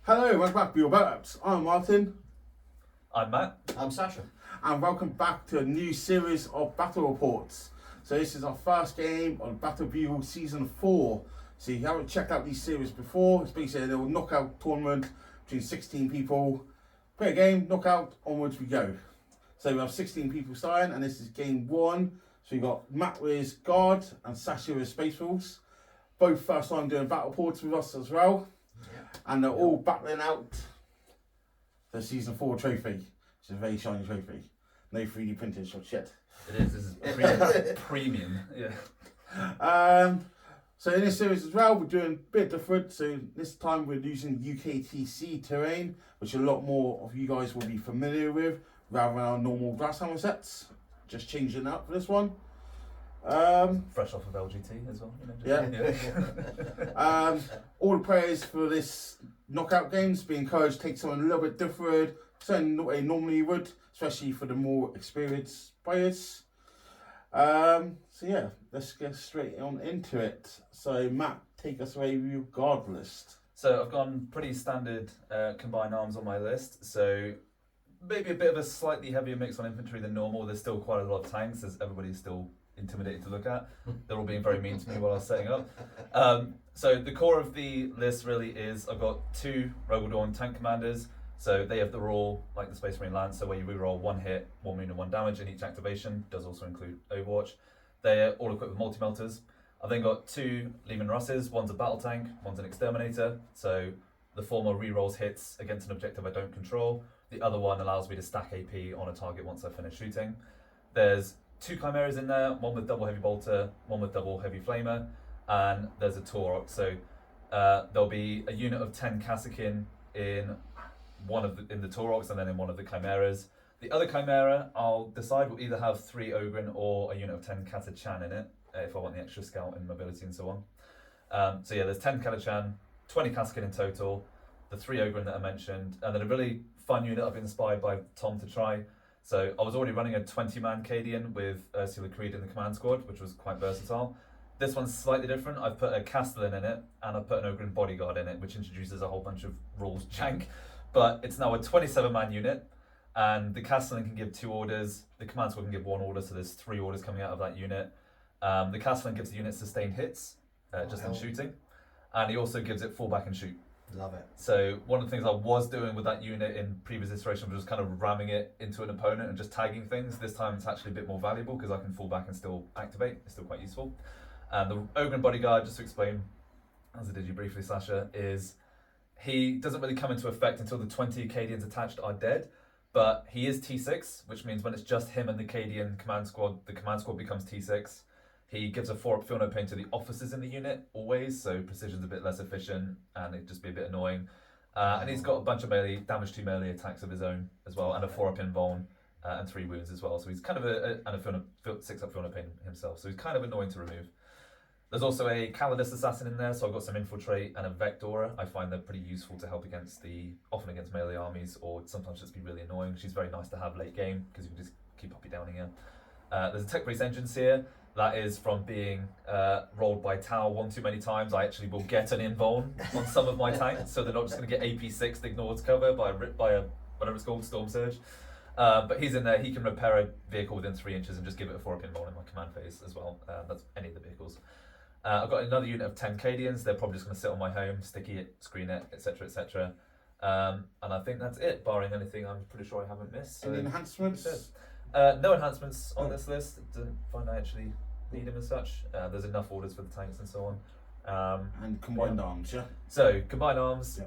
Hello, welcome back to your Battlers. I'm Martin. I'm Matt. I'm Sasha. And welcome back to a new series of Battle Reports. So this is our first game on Battle of Bugle Season 4. So if you haven't checked out these series before, it's basically a little knockout tournament between 16 people. Play a game, knockout, onwards we go. So we have 16 people starting, and this is game 1. So we've got Matt with Guard and Sasha with Space Wolves. Both first time doing Battle Reports with us as well. And they're all battling out the Season 4 trophy, which is a very shiny trophy. No 3D printed shit. It is. This is premium. Yeah. So in this series as well, we're doing a bit different. So this time we're using UKTC terrain, which a lot more of you guys will be familiar with, rather than our normal grass hammer sets. Just changing up for this one. Fresh off of LGT as well. All the players for this knockout games be encouraged to take something a little bit different, something not they normally would, especially for the more experienced players. Let's get straight on into it. So Matt, take us away with your guard list. So I've gone pretty standard combined arms on my list. So maybe a bit of a slightly heavier mix on infantry than normal. There's still quite a lot of tanks, as everybody's still intimidated to look at. They're all being very mean to me while I was setting up. So the core of the list really is I've got 2 Rogal Dawn tank commanders. So they have the rule like the Space Marine Lance, so where you reroll 1 hit, 1 wound and 1 damage in each activation. Does also include Overwatch. They're all equipped with multi-melters. I've then got 2 Lehman Russes. One's a battle tank, one's an exterminator. So the former rerolls hits against an objective I don't control. The other one allows me to stack AP on a target once I finish shooting. There's 2 Chimeras in there, one with double heavy bolter, one with double heavy flamer, and there's a Torok. So there'll be a unit of 10 Kassakin in the Toroks and then in one of the Chimeras. The other Chimera, I'll decide will either have 3 Ogren or a unit of 10 Katachan in it, if I want the extra scout and mobility and so on. There's 10 Katachan, 20 Kassakin in total, the 3 Ogren that I mentioned, and then a really fun unit I've been inspired by Tom to try. So I was already running a 20-man Cadian with Ursula Creed in the command squad, which was quite versatile. This one's slightly different. I've put a Castellan in it, and I've put an Ogren bodyguard in it, which introduces a whole bunch of rules jank. But it's now a 27-man unit, and the Castellan can give 2 orders. The command squad can give 1 order, so there's 3 orders coming out of that unit. The Castellan gives the unit sustained hits, in shooting, and he also gives it fallback and shoot. Love it. So one of the things I was doing with that unit in previous iterations was just kind of ramming it into an opponent and just tagging things. This time it's actually a bit more valuable because I can fall back and still activate. It's still quite useful. And the Ogren bodyguard, just to explain, as I did you briefly, Sasha, is he doesn't really come into effect until the 20 Acadians attached are dead, but he is T6, which means when it's just him and the Acadian command squad, the command squad becomes T6. He gives a 4-up feel no pain to the officers in the unit, always, so precision's a bit less efficient, and it'd just be a bit annoying. And he's got a bunch of melee, damage 2 melee attacks of his own as well, and a 4-up invuln, and 3 wounds as well. So he's kind of a 6-up feel no pain himself, so he's kind of annoying to remove. There's also a Calidus assassin in there, so I've got some infiltrate and a Vectora. I find they're pretty useful to help often against melee armies, or sometimes just be really annoying. She's very nice to have late game, because you can just keep poppy downing her. There's a tech-based engine seer. That is from being rolled by Tau 1 too many times. I actually will get an invuln on some of my tanks, so they're not just going to get AP6 ignored cover by a whatever it's called, Storm Surge. But he's in there. He can repair a vehicle within 3 inches and just give it a 4-up invuln in my command phase as well. That's any of the vehicles. I've got another unit of 10 Cadians. They're probably just going to sit on my home, sticky it, screen it, etc., etc. And I think that's it, barring anything I'm pretty sure I haven't missed. So any enhancements? No enhancements on this list. Didn't find I actually need them as such. There's enough orders for the tanks and so on. And combined arms, yeah? So, combined arms,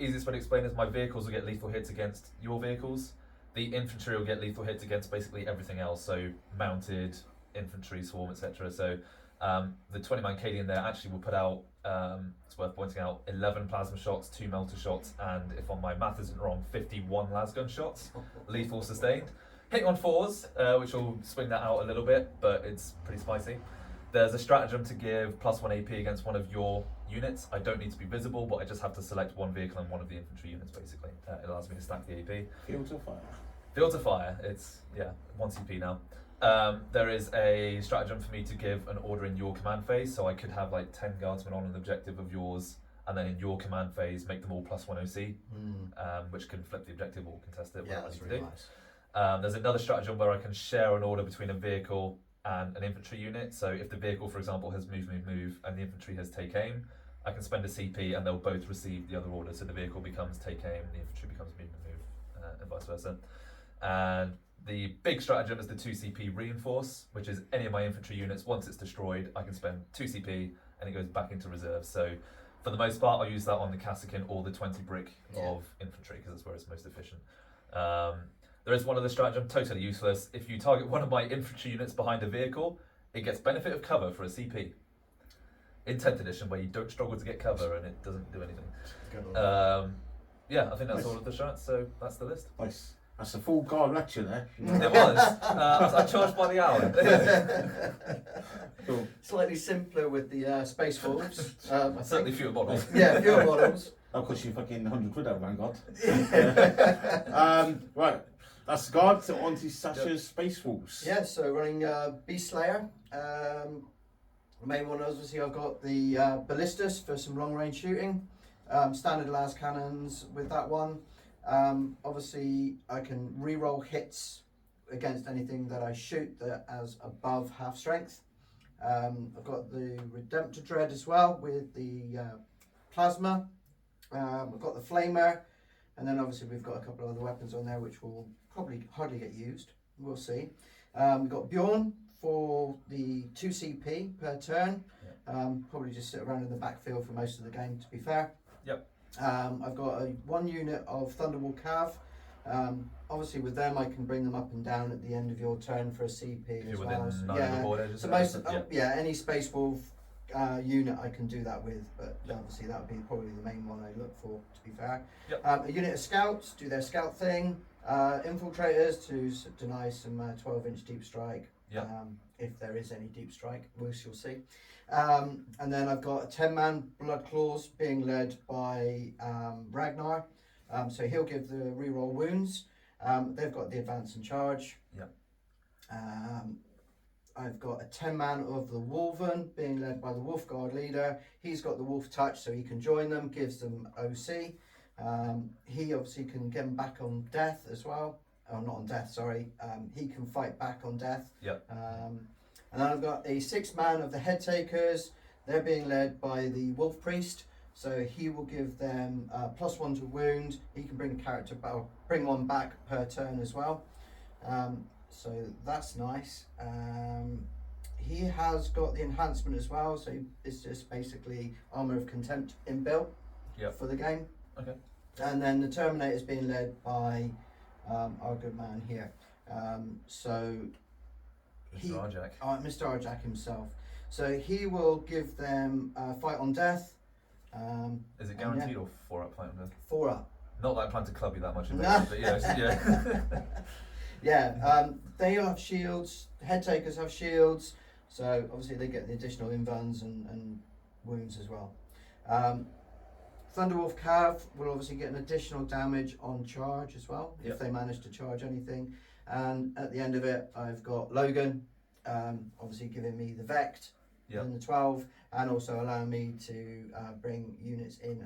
easiest way to explain is my vehicles will get lethal hits against your vehicles. The infantry will get lethal hits against basically everything else, so mounted, infantry, swarm, etc. So the 20-man Cadian there actually will put out, it's worth pointing out, 11 plasma shots, 2 melter shots, and if on my math isn't wrong, 51 lasgun shots, lethal sustained. Hitting on 4s, which will swing that out a little bit, but it's pretty spicy. There's a stratagem to give +1 AP against one of your units. I don't need to be visible, but I just have to select one vehicle and one of the infantry units, basically. It allows me to stack the AP. Fields of Fire. Fields of Fire, it's, 1 CP now. There is a stratagem for me to give an order in your command phase, so I could have like 10 guardsmen on an objective of yours and then in your command phase, make them all +1 OC, which can flip the objective or contest it. Yeah, that's really nice. There's another stratagem where I can share an order between a vehicle and an infantry unit. So if the vehicle, for example, has move, and the infantry has take aim, I can spend a CP and they'll both receive the other order. So the vehicle becomes take aim, and the infantry becomes move, and vice versa. And the big stratagem is the 2 CP reinforce, which is any of my infantry units, once it's destroyed, I can spend 2 CP and it goes back into reserve. So for the most part, I'll use that on the Cassican or the 20 brick of infantry, because that's where it's most efficient. There is one other stratagem, totally useless. If you target one of my infantry units behind a vehicle, it gets benefit of cover for a CP. In 10th edition, where you don't struggle to get cover and it doesn't do anything. Yeah, I think that's all of the strats, so that's the list. Nice. That's a full guard lecture there. It was. I charged by the hour. Cool. Slightly simpler with the Space Wolves. Certainly fewer models. Yeah, fewer models. That'll cost you fucking 100 quid out, Vanguard. Right, that's the guard. So on to Sasha's Space Wolves. Yeah, so running Beast Slayer. The main one, obviously, I've got the ballistas for some long range shooting. Standard las cannons with that one. Obviously, I can re-roll hits against anything that I shoot that has above half strength. I've got the Redemptor Dread as well with the plasma. I've got the flamer, and then obviously we've got a couple of other weapons on there which will probably hardly get used. We'll see. We've got Bjorn for the 2 CP per turn. Probably just sit around in the backfield for most of the game, to be fair. I've got 1 unit of Thunderwall Cav. Obviously with them I can bring them up and down at the end of your turn for a CP as well. So most any Space Wolf unit I can do that with, but obviously that would be probably the main one I look for, to be fair. A unit of scouts do their scout thing. Infiltrators to deny some 12-inch deep strike, if there is any deep strike, we shall see. And then I've got a 10-man Blood Claws being led by Ragnar. So he'll give the reroll wounds. They've got the advance and charge. I've got a 10-man of the Wolven being led by the Wolf Guard leader. He's got the Wolf Touch, so he can join them, gives them OC. He obviously can get them back on death as well. Oh, not on death, sorry. He can fight back on death. And then I've got a 6-man of the Head Takers. They're being led by the Wolf Priest. So he will give them +1 to wound. He can bring a character back, bring one back per turn as well. So that's nice. He has got the enhancement as well. So it's just basically Armour of Contempt inbuilt for the game. And then the Terminator is being led by our good man here. Mr. Arjak himself. So he will give them fight on death. Is it guaranteed or 4-up fight on death? 4-up. Not that I plan to club you that much, but they have shields. Head Takers have shields, so obviously they get the additional invuns and wounds as well. Thunderwolf Cav will obviously get an additional damage on charge as well, if they manage to charge anything. And at the end of it, I've got Logan, obviously giving me the Vect in the 12, and also allowing me to bring units in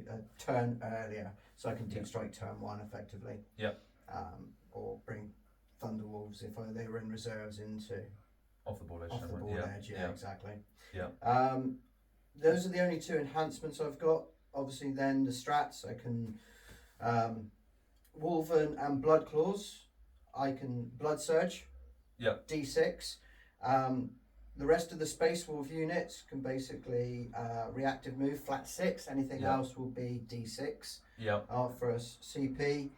a turn earlier, so I can deep strike turn 1 effectively. Or bring Thunderwolves if they were in reserves into off the board edge. Exactly. Those are the only 2 enhancements I've got. Obviously, then the strats I can Wolven and Blood Claws. I can Blood Surge. D6. The rest of the Space Wolf units can basically reactive move flat 6. Anything else will be D6. For a CP.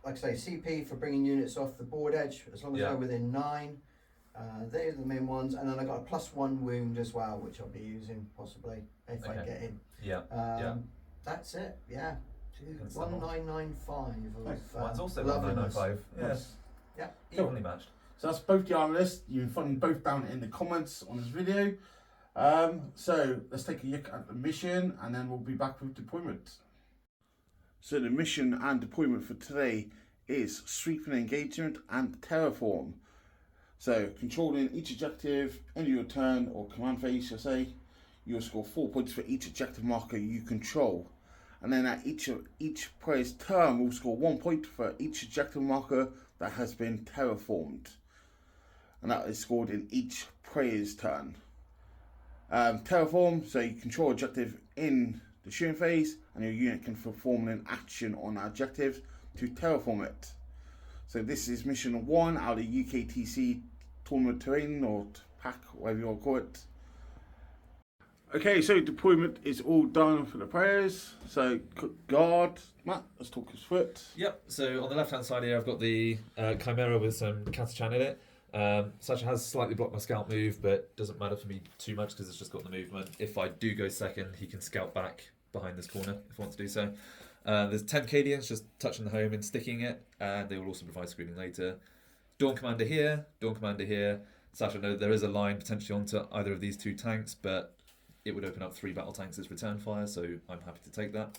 Like I say, CP for bringing units off the board edge as long as they're within 9. They're the main ones, and then I got a +1 wound as well, which I'll be using possibly if I get in. That's it. 1995. Mine's also 1995. Evenly matched. So that's both the armor list. You can find them both down in the comments on this video. So let's take a look at the mission, and then we'll be back with deployment. So the mission and deployment for today is sweeping engagement and terraform. So controlling each objective, end of your turn or command phase, shall say. you'll score 4 points for each objective marker you control. And then at each player's turn, will score 1 point for each objective marker that has been terraformed. And that is scored in each player's turn. Terraform, so you control objective in the shooting phase, and your unit can perform an action on that objective to terraform it. So this is mission 1 out of the UKTC tournament terrain, or pack, whatever you want to call it. Okay, so deployment is all done for the players. So guard, Matt, let's talk us through it. Yep, so on the left hand side here I've got the Chimera with some Catachan in it. Sasha has slightly blocked my scout move, but doesn't matter for me too much because it's just got the movement. If I do go second, he can scout back behind this corner if I want to do so. There's 10 Cadians just touching the home and sticking it, and they will also provide screening later. Dawn Commander here, Dawn Commander here. Sasha knows there is a line potentially onto either of these 2 tanks, but it would open up 3 battle tanks as return fire, so I'm happy to take that.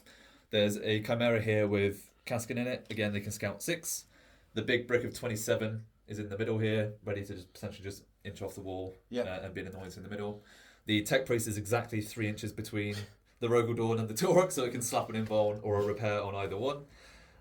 There's a Chimera here with Kaskin in it. Again, they can scout 6. The big brick of 27 is in the middle here, ready to just potentially just inch off the wall and be an annoyance in the middle. The Tech Priest is exactly 3 inches between the Rogel Dawn and the Torok, so it can slap an invuln or a repair on either one.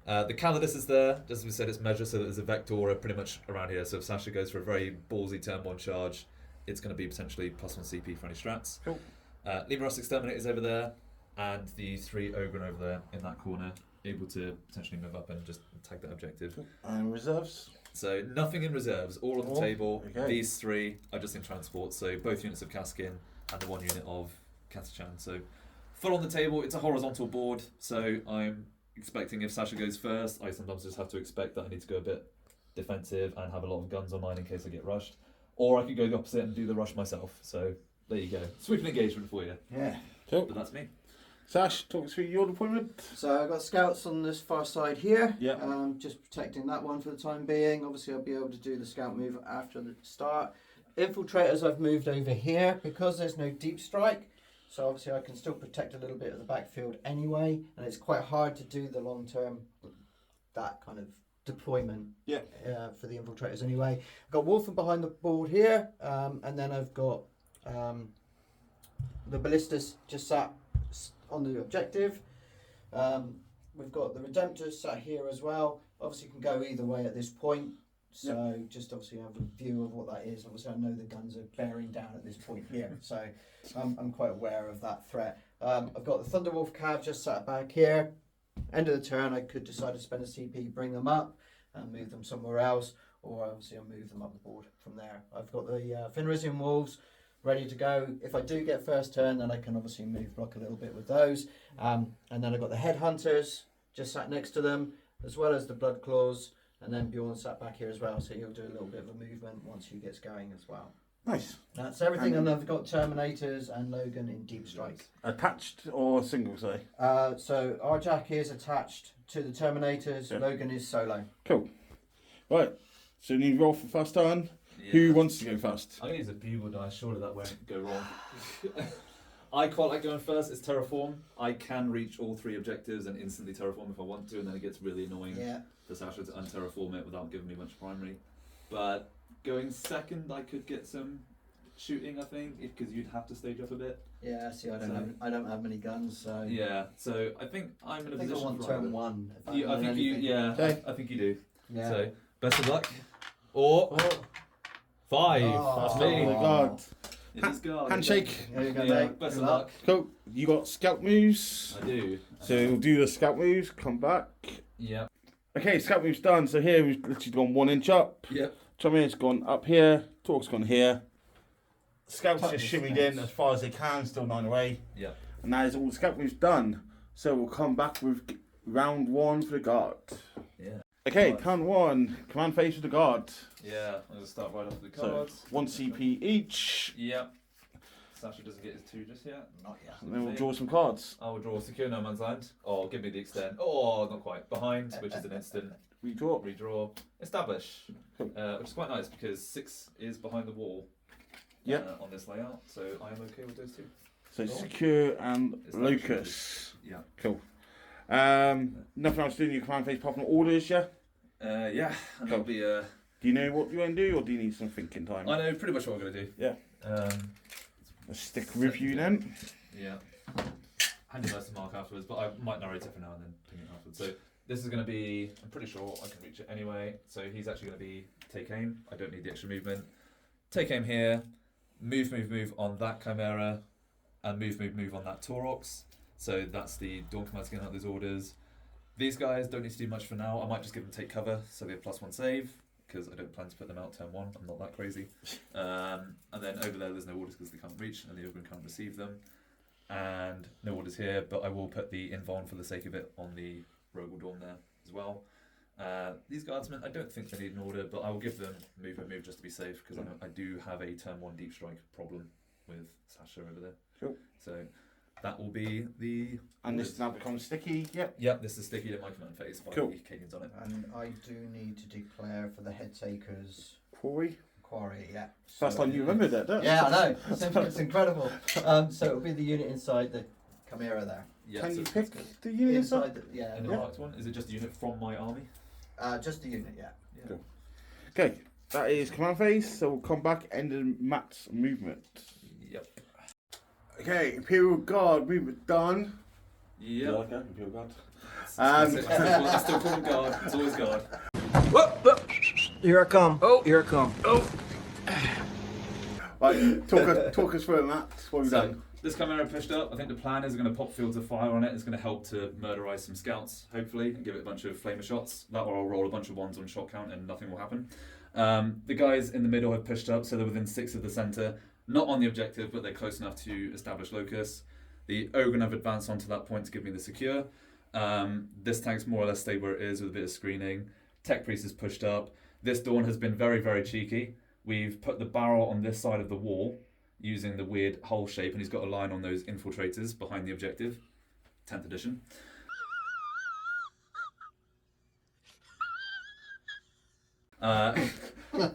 The Calidus is there, just as we said, it's measured, so that there's a Vector pretty much around here. So if Sasha goes for a very ballsy turn 1 charge, it's going to be potentially +1 CP for any strats. Cool. Limeros Exterminate is over there, and the 3 Ogren over there in that corner, able to potentially move up and just tag that objective. And reserves? So nothing in reserves, all on the table. Okay. These 3 are just in transport, so both units of Kaskin and the 1 unit of Katachan. So full on the table. It's a horizontal board, so I'm expecting if Sasha goes first, I sometimes just have to expect that I need to go a bit defensive and have a lot of guns on mine in case I get rushed. Or I could go the opposite and do the rush myself. So there you go. Sweeping engagement for you. Yeah. Cool. But that's me. Sash, talk us through your deployment. So I've got scouts on this far side here. Yeah. Just protecting that one for the time being. Obviously I'll be able to do the scout move after the start. Infiltrators I've moved over here because there's no deep strike. So obviously I can still protect a little bit of the backfield anyway, and it's quite hard to do the long term, that kind of deployment for the infiltrators anyway. I've got Wolfen behind the board here, and then I've got the ballistas just sat on the objective. We've got the Redemptors sat here as well. Obviously can go either way at this point. So just obviously have a view of what that is. Obviously I know the guns are bearing down at this point here, so I'm quite aware of that threat. I've got the Thunderwolf Cav just sat back here. End of the turn I could decide to spend a CP, bring them up and move them somewhere else, or obviously I'll move them up the board from there. I've got the Fenrisian Wolves ready to go. If I do get first turn, then I can obviously move block a little bit with those. And then I've got the Headhunters just sat next to them, as well as the Blood Claws. And then Bjorn sat back here as well, so he'll do a little bit of a movement once he gets going as well. Nice. That's everything, and I've got Terminators and Logan in deep strike. Attached or single, say? So Arjak is attached to the Terminators, Logan is solo. Cool. Right, so you need to roll for first turn. Yeah. Who wants to go first? I'm going to use a bugle dice, surely that won't go wrong. I quite like going first. It's Terraform. I can reach all 3 objectives and instantly Terraform if I want to, and then it gets really annoying for Sasha to unterraform it without giving me much primary. But going second, I could get some shooting, I think, because you'd have to stage up a bit. Yeah, see, I don't have many guns, so... Yeah, so I think I'm in a position I want for turn 1. I think you do. Yeah. So, best of luck. Or 5. That's me. Oh my god. It is guard. Handshake. There you go, Yeah, mate. best of luck. Cool. You got scout moves. I do. So we'll do the scout moves, come back. Yeah. Okay, scout moves done. So here we've literally gone 1 inch up. Yep. Tommy's gone up here. Torque's gone here. Scouts just shimmied Nice. in as far as they can, still 9 away. Yep. And that is all the scout moves done. So we'll come back with round 1 for the guard. Yeah. Okay, turn 1. Command phase for the guard. Yeah, I'm going to start right off with the So cards. 1 CP each. Yep. Sasha doesn't get his 2 just yet. Not yet. And then we'll draw some cards. I will draw Secure No Man's Land. Or give me the extend. Oh, not quite. Behind, which is an instant. Redraw. Redraw. Establish. Cool. Which is quite nice because 6 is behind the wall. On this layout. So I am okay with those 2. So Cool. secure and Establish. locus. Yeah. Cool. Nothing else to do in your command phase apart from orders, yeah? Yeah. And Cool. that'll be Do you know what you want to do, or do you need some thinking time? I know pretty much what I'm going to do. Yeah. It's a stick review then. Yeah. Handy nice to mark afterwards, but I might narrate it for now and then ping it afterwards. So this is going to be, I'm pretty sure I can reach it anyway. So he's actually going to be take aim. I don't need the extra movement. Take aim here, move on that Chimera, and move on that Taurox. So that's the Dawn Command getting out those orders. These guys don't need to do much for now. I might just give them take cover, so they have +1 save, because I don't plan to put them out turn 1. I'm not that crazy. And then over there's no orders because they can't reach, and the Ogre can't receive them. And no orders here, but I will put the invuln for the sake of it on the Rogal Dawn there as well. These guardsmen, I don't think they need an order, but I will give them move just to be safe, because I do have a turn 1 deep strike problem with Sasha over there. Cool. So that will be the... And this now becomes sticky, yep. Yep, this is sticky in my command phase. Cool. Cadence on it. And I do need to declare for the head takers Quarry. yeah. First time you remembered that, don't you? Yeah, I know. It's incredible. So it'll be the unit inside the Chimera there. Yeah, Can so you pick the unit Inside the, yeah. in the marked one? Is it just a unit from my army? Just the unit, yeah. Cool. Okay, that is command phase, so we'll come back, end of Matt's movement. Yep. Okay, Imperial Guard movement done. Yep. You like that, Imperial Guard? I still call it guard. It's always guard. Here I come. Oh. Here I come. Oh. Right, talk us through that. What have we done? This Chimera pushed up. I think the plan is going to pop fields of fire on it. It's going to help to murderize some scouts, hopefully, and give it a bunch of flamer shots. That or I'll roll a bunch of ones on shot count and nothing will happen. The guys in the middle have pushed up, so they're within 6 of the centre. Not on the objective, but they're close enough to establish locus. The Ogre have advanced onto that point to give me the secure. This tank's more or less stayed where it is with a bit of screening. Tech Priest is pushed up. This Dawn has been very, very cheeky. We've put the barrel on this side of the wall using the weird hole shape, and he's got a line on those infiltrators behind the objective. 10th edition.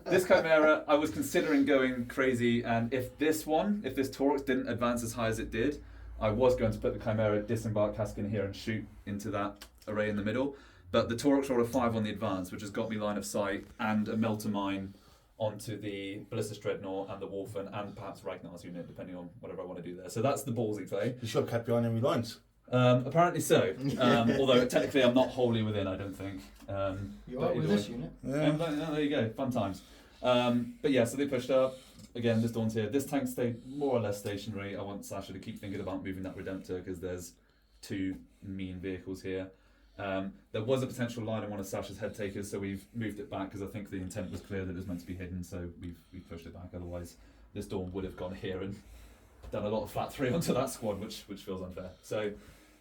This Chimera, I was considering going crazy, and if this Taurox didn't advance as high as it did, I was going to put the Chimera disembark cask in here and shoot into that array in the middle. But the Taurox rolled a 5 on the advance, which has got me line of sight and a melter mine onto the Ballistic Dreadnought and the Wolfen and perhaps Ragnar's unit, depending on whatever I want to do there. So that's the ballsy play. You should have kept behind enemy lines. Apparently so. Although technically I'm not wholly within, I don't think. You are with this unit. Yeah. There you go, fun times. But yeah, so they pushed up. Again, this Dawn's here. This tank stayed more or less stationary. I want Sasha to keep thinking about moving that Redemptor because there's 2 mean vehicles here. There was a potential line on one of Sasha's head takers, so we've moved it back because I think the intent was clear that it was meant to be hidden, so we've pushed it back. Otherwise, this Dawn would have gone here and done a lot of flat 3 onto that squad, which feels unfair. So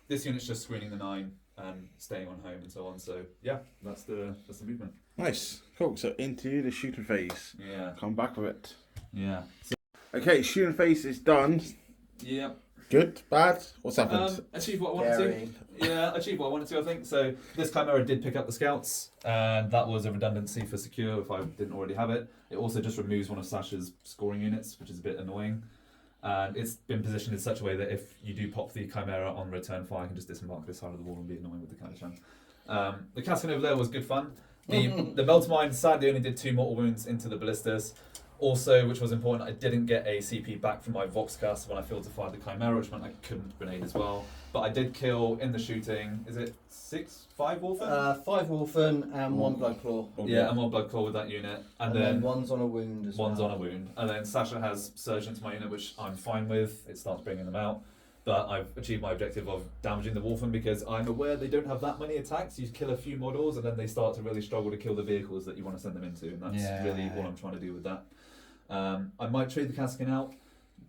this unit's just screening the 9 and staying on home and so on. So yeah, that's the movement. Nice, cool. So into the shooting phase. Yeah. Come back with it. Yeah. So, Okay, shooting phase is done. yeah. Good, bad. What's happened? Achieved what I wanted to. Yeah, achieved what I wanted to, I think. So this Chimera did pick up the scouts, and that was a redundancy for secure if I didn't already have it. It also just removes one of Sasha's scoring units, which is a bit annoying. And it's been positioned in such a way that if you do pop the Chimera on return fire, I can just disembark this side of the wall and be annoying with the Calichan. The casting over there was good fun. The Melter Mine sadly only did 2 mortal wounds into the ballistas. Also, which was important, I didn't get a CP back from my Vox cast when I filter fired the Chimera, which meant I couldn't grenade as well. But I did kill in the shooting, is it 5 Wolfen? 5 Wolfen and 1 Bloodclaw. Yeah, and 1 Bloodclaw with that unit. And then one's on a wound as well. One's on a wound. And then Sasha has surged into my unit, which I'm fine with. It starts bringing them out. But I've achieved my objective of damaging the Wolfen because I'm aware they don't have that many attacks. You kill a few models and then they start to really struggle to kill the vehicles that you want to send them into. And that's really what I'm trying to do with that. I might trade the Caskin out.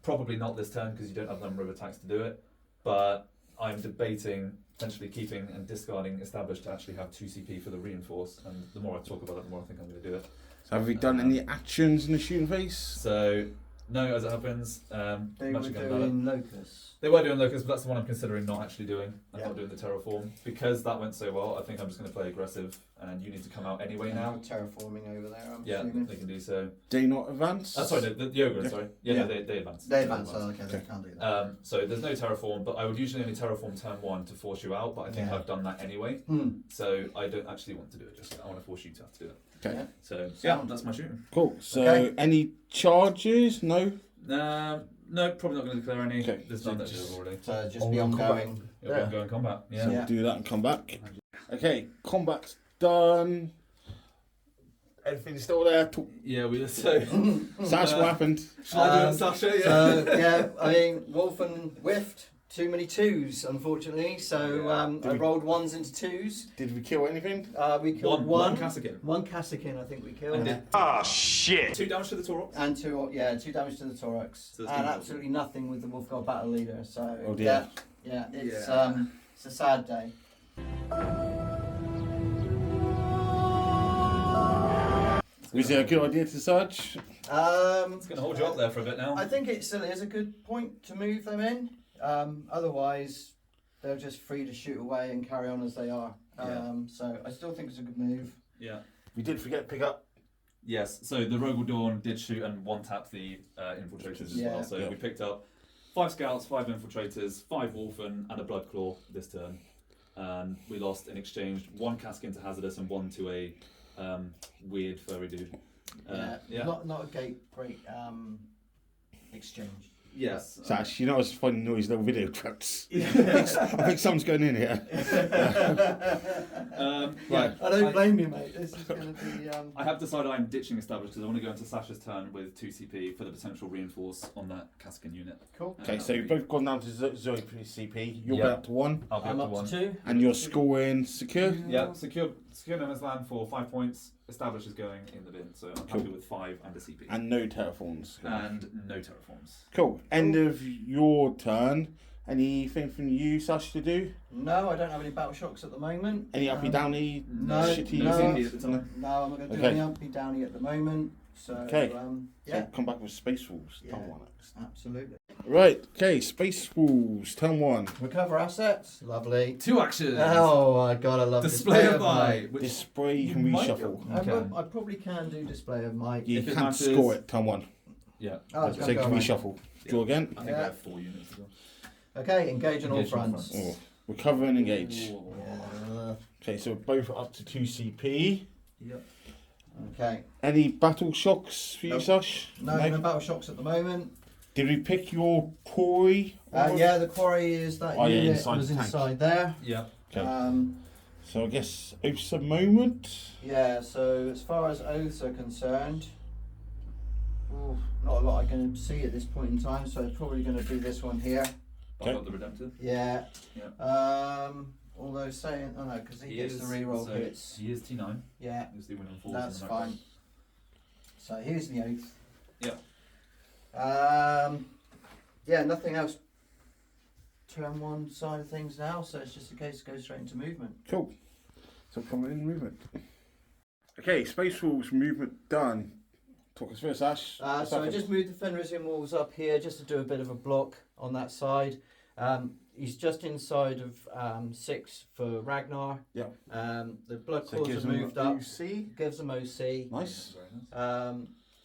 Probably not this turn because you don't have the number of attacks to do it. But I'm debating potentially keeping and discarding established to actually have 2 CP for the reinforce. And the more I talk about it, the more I think I'm going to do it. So have we done any actions in the shooting phase? So no, as it happens, They were doing Locus. They were doing Locus, but that's the one I'm considering not actually doing. I'm Yeah. not doing the Terraform. Because that went so well, I think I'm just going to play aggressive, and you need to come out anyway now. Terraforming over there, I'm Yeah, assuming. they can do so. Do you not advance? Sorry, the Ogre, Yeah. sorry. Yeah, Yeah. no, they advance. They advance, they can't do that. So there's no Terraform, but I would usually only Terraform turn 1 to force you out, but I think Yeah. I've done that anyway. So I don't actually want to do it just yet. I want to force you to have to do it. Okay. Yeah. So yeah, that's my shooting. Cool. So Okay. any charges? No? No, probably not going to declare any. Okay, There's so none that just- do already. So just be ongoing. It'll be ongoing combat. Yeah. So we'll do that and come back. Okay, combat's done. Everything's still there. Yeah, we so. Sash, what happened? Shall I do it, Sasha? Yeah. So yeah, I mean, Wolf and whiffed. Too many twos, unfortunately. So I rolled ones into twos. Did we kill anything? We killed one. Cassican. One Cassican, I think we killed. Shit! 2 damage to the Taurox. And two damage to the Thorax. So And absolutely nothing with the Wolf God Battle Leader. So Oh dear. yeah, it's Yeah. it's a sad day. Was it a good idea to search? It's going to hold you up there for a bit now. I think it still is a good point to move them in. Otherwise, they're just free to shoot away and carry on as they are. So I still think it's a good move. Yeah. We did forget to pick up. Yes, so the Rogal Dawn did shoot and one-tap the infiltrators as well. So we picked up 5 scouts, 5 infiltrators, 5 Wolfen, and a Bloodclaw this turn. And we lost in exchange 1 Caskin to Hazardous and 1 to a weird furry dude. Not a great exchange. Yes. Sash, you know what's funny noise, little video traps. I think someone's going in here. Right. I don't blame you, mate. This is going to be. I have decided I'm ditching Established because I want to go into Sasha's turn with 2 CP for the potential reinforce on that Caskin unit. Cool. Okay, so you've both gone down to 0 CP. You're going up to 1. I'll be I'm up to up 1. to 2. And you're scoring secure. Yeah, secure no man's land for 5 points. Established is going in the bin, so I'm happy with 5 and a CP. And no terraforms. And no terraforms. Cool. End of your turn. Anything from you, Sash, to do? No, I don't have any battle shocks at the moment. Any uppy downy No, shitty no things? CP at the time. No, I'm not going to do Okay. any uppy downy at the moment. So, Okay. yeah, So come back with Space Wolves. Yeah. Turn 1 next. absolutely. Right, okay, Space Wolves, turn 1. Recover assets. Lovely. 2 actions. Oh my god, I love Display of might. Which Display, you can might reshuffle. go. I probably can do display of might. You If it can't matters- score it, turn 1. Yeah. Oh, it's So gonna you go can away. reshuffle. Draw again. I think Yeah. I have 4 units as well. Okay, engage on all Engage on fronts. fronts. Oh, recover and engage. Yeah. Okay, so we're both up to 2 CP. Yep. Okay. Any battle shocks for you, Nope. Sash? No battle shocks at the moment. Did we pick your quarry? Yeah, the quarry is that Oh, yeah, unit inside was the tank. inside there. Yeah. Okay. So I guess oaths a moment. Yeah, so as far as oaths are concerned, not a lot I can see at this point in time, so it's probably going to be this one here. I've got the Redemptive. Yeah. Yeah. Although saying, oh no, because he He gets is, the reroll so hits. He is T9. Yeah, He's the winning 4s. that's fine. So here's the oath. Yeah. Yeah, nothing else. Turn 1 side of things now, so it's just a case to go straight into movement. Cool. So coming in movement. Okay, Space Wolves movement done. Talk us through it, Sash. What's So I happened? just moved the Fenrisian walls up here just to do a bit of a block on that side. He's just inside of 6 for Ragnar. Yeah. The blood So it claws gives have them moved up. UC. Gives them OC. Nice.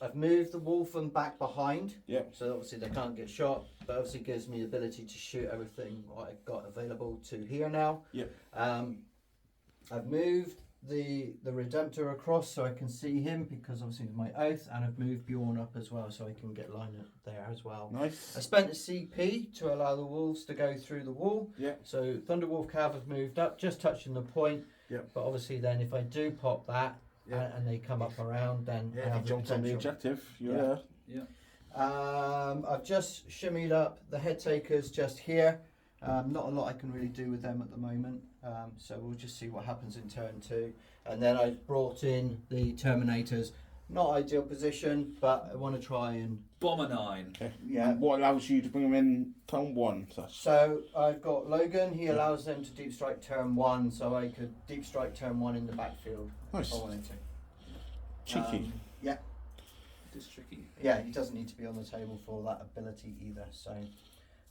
I've moved the Wolfen back behind. Yeah. So obviously they can't get shot, but obviously gives me the ability to shoot everything what I've got available to here now. Yeah. I've moved the Redemptor across so I can see him because obviously it's my oath, and I've moved Bjorn up as well so I can get line up there as well. Nice. I spent a CP to allow the wolves to go through the wall. Yeah. So Thunderwolf Cav have moved up, just touching the point. Yeah. But obviously then if I do pop that Yeah. and they come up around, then Yeah, I if you have the jumped on the potential. objective, you're Yeah. there. Yeah. I've just shimmied up the head takers just here. Not a lot I can really do with them at the moment. So we'll just see what happens in turn 2. And then I've brought in the Terminators. Not ideal position, but I want to try and... Bomber 9. Okay. Yeah. And what allows you to bring them in turn 1, Sash? So I've got Logan. He allows them to deep strike turn 1, so I could deep strike turn 1 in the backfield Nice. if I wanted to. Cheeky. Yeah. It is tricky. Yeah, he doesn't need to be on the table for that ability either.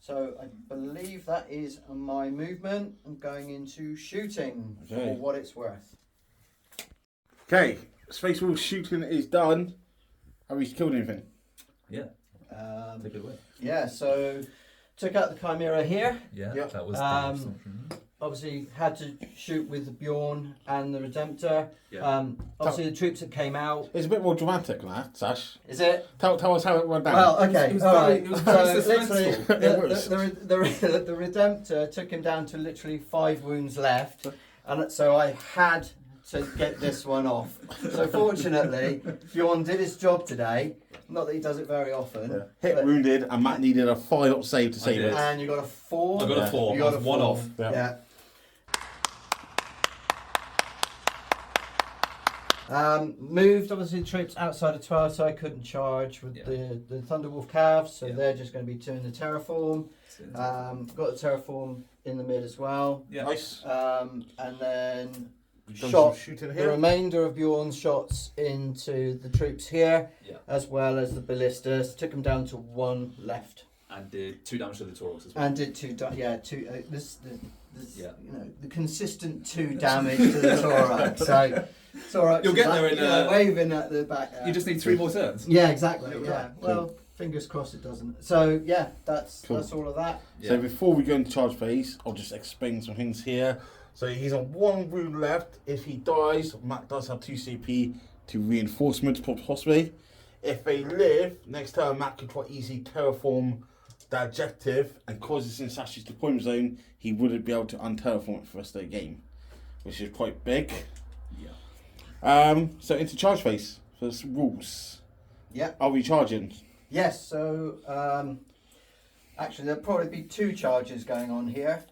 So I believe that is my movement. I'm going into shooting Okay. for what it's worth. Okay, Space Wolves shooting is done. Have we killed anything? Yeah. Take it away. Yeah, so took out the Chimera here. Yeah. Yeah. That was Um, the assumption. obviously had to shoot with the Bjorn and the Redemptor. Yeah. Obviously the troops that came out. It's a bit more dramatic than that, Sash. Is it? Tell us how it went down. Well, okay. It was all very- right. it was So very literally, suspenseful. the Redemptor took him down to literally 5 wounds left, and so I had to get this one off. So fortunately, Bjorn did his job today. Not that he does it very often. Yeah. Hit but- wounded, and Matt needed a 5-up save to save did. it. And you got a 4. I got a 4. You got I a was one 4. off. Yeah. Yeah. Moved obviously the troops outside of 12, so I couldn't charge with Yeah. the Thunderwolf calves, so Yeah. they're just going to be doing the terraform. Got the terraform in the mid as well. Yeah. Nice. And then We've done shot some shooting the here. remainder of Bjorn's shots into the troops here, Yeah. as well as the ballistas. Took them down to 1 left, And did 2 damage to the Tauros as well. and did 2. This Yeah. you know, the consistent 2 damage to the Thorax. So Thorax, You'll get is there like, in, you know, waving at the back. You just need 3 more turns. Yeah, exactly. You're Yeah. right. Well, fingers crossed it doesn't. So yeah, that's Cool. all of that. Yeah. So before we go into charge phase, I'll just explain some things here. So he's on 1 wound left. If he dies, Matt does have 2 CP to reinforcement possibly. If they live, next turn Matt could quite easily terraform the objective, and cause this in Sash's deployment zone, he wouldn't be able to unterraform it for the rest of the game, which is quite big. Yeah. So into charge phase. So some rules. Yeah. Are we charging? Yes. So actually, there'll probably be 2 charges going on here.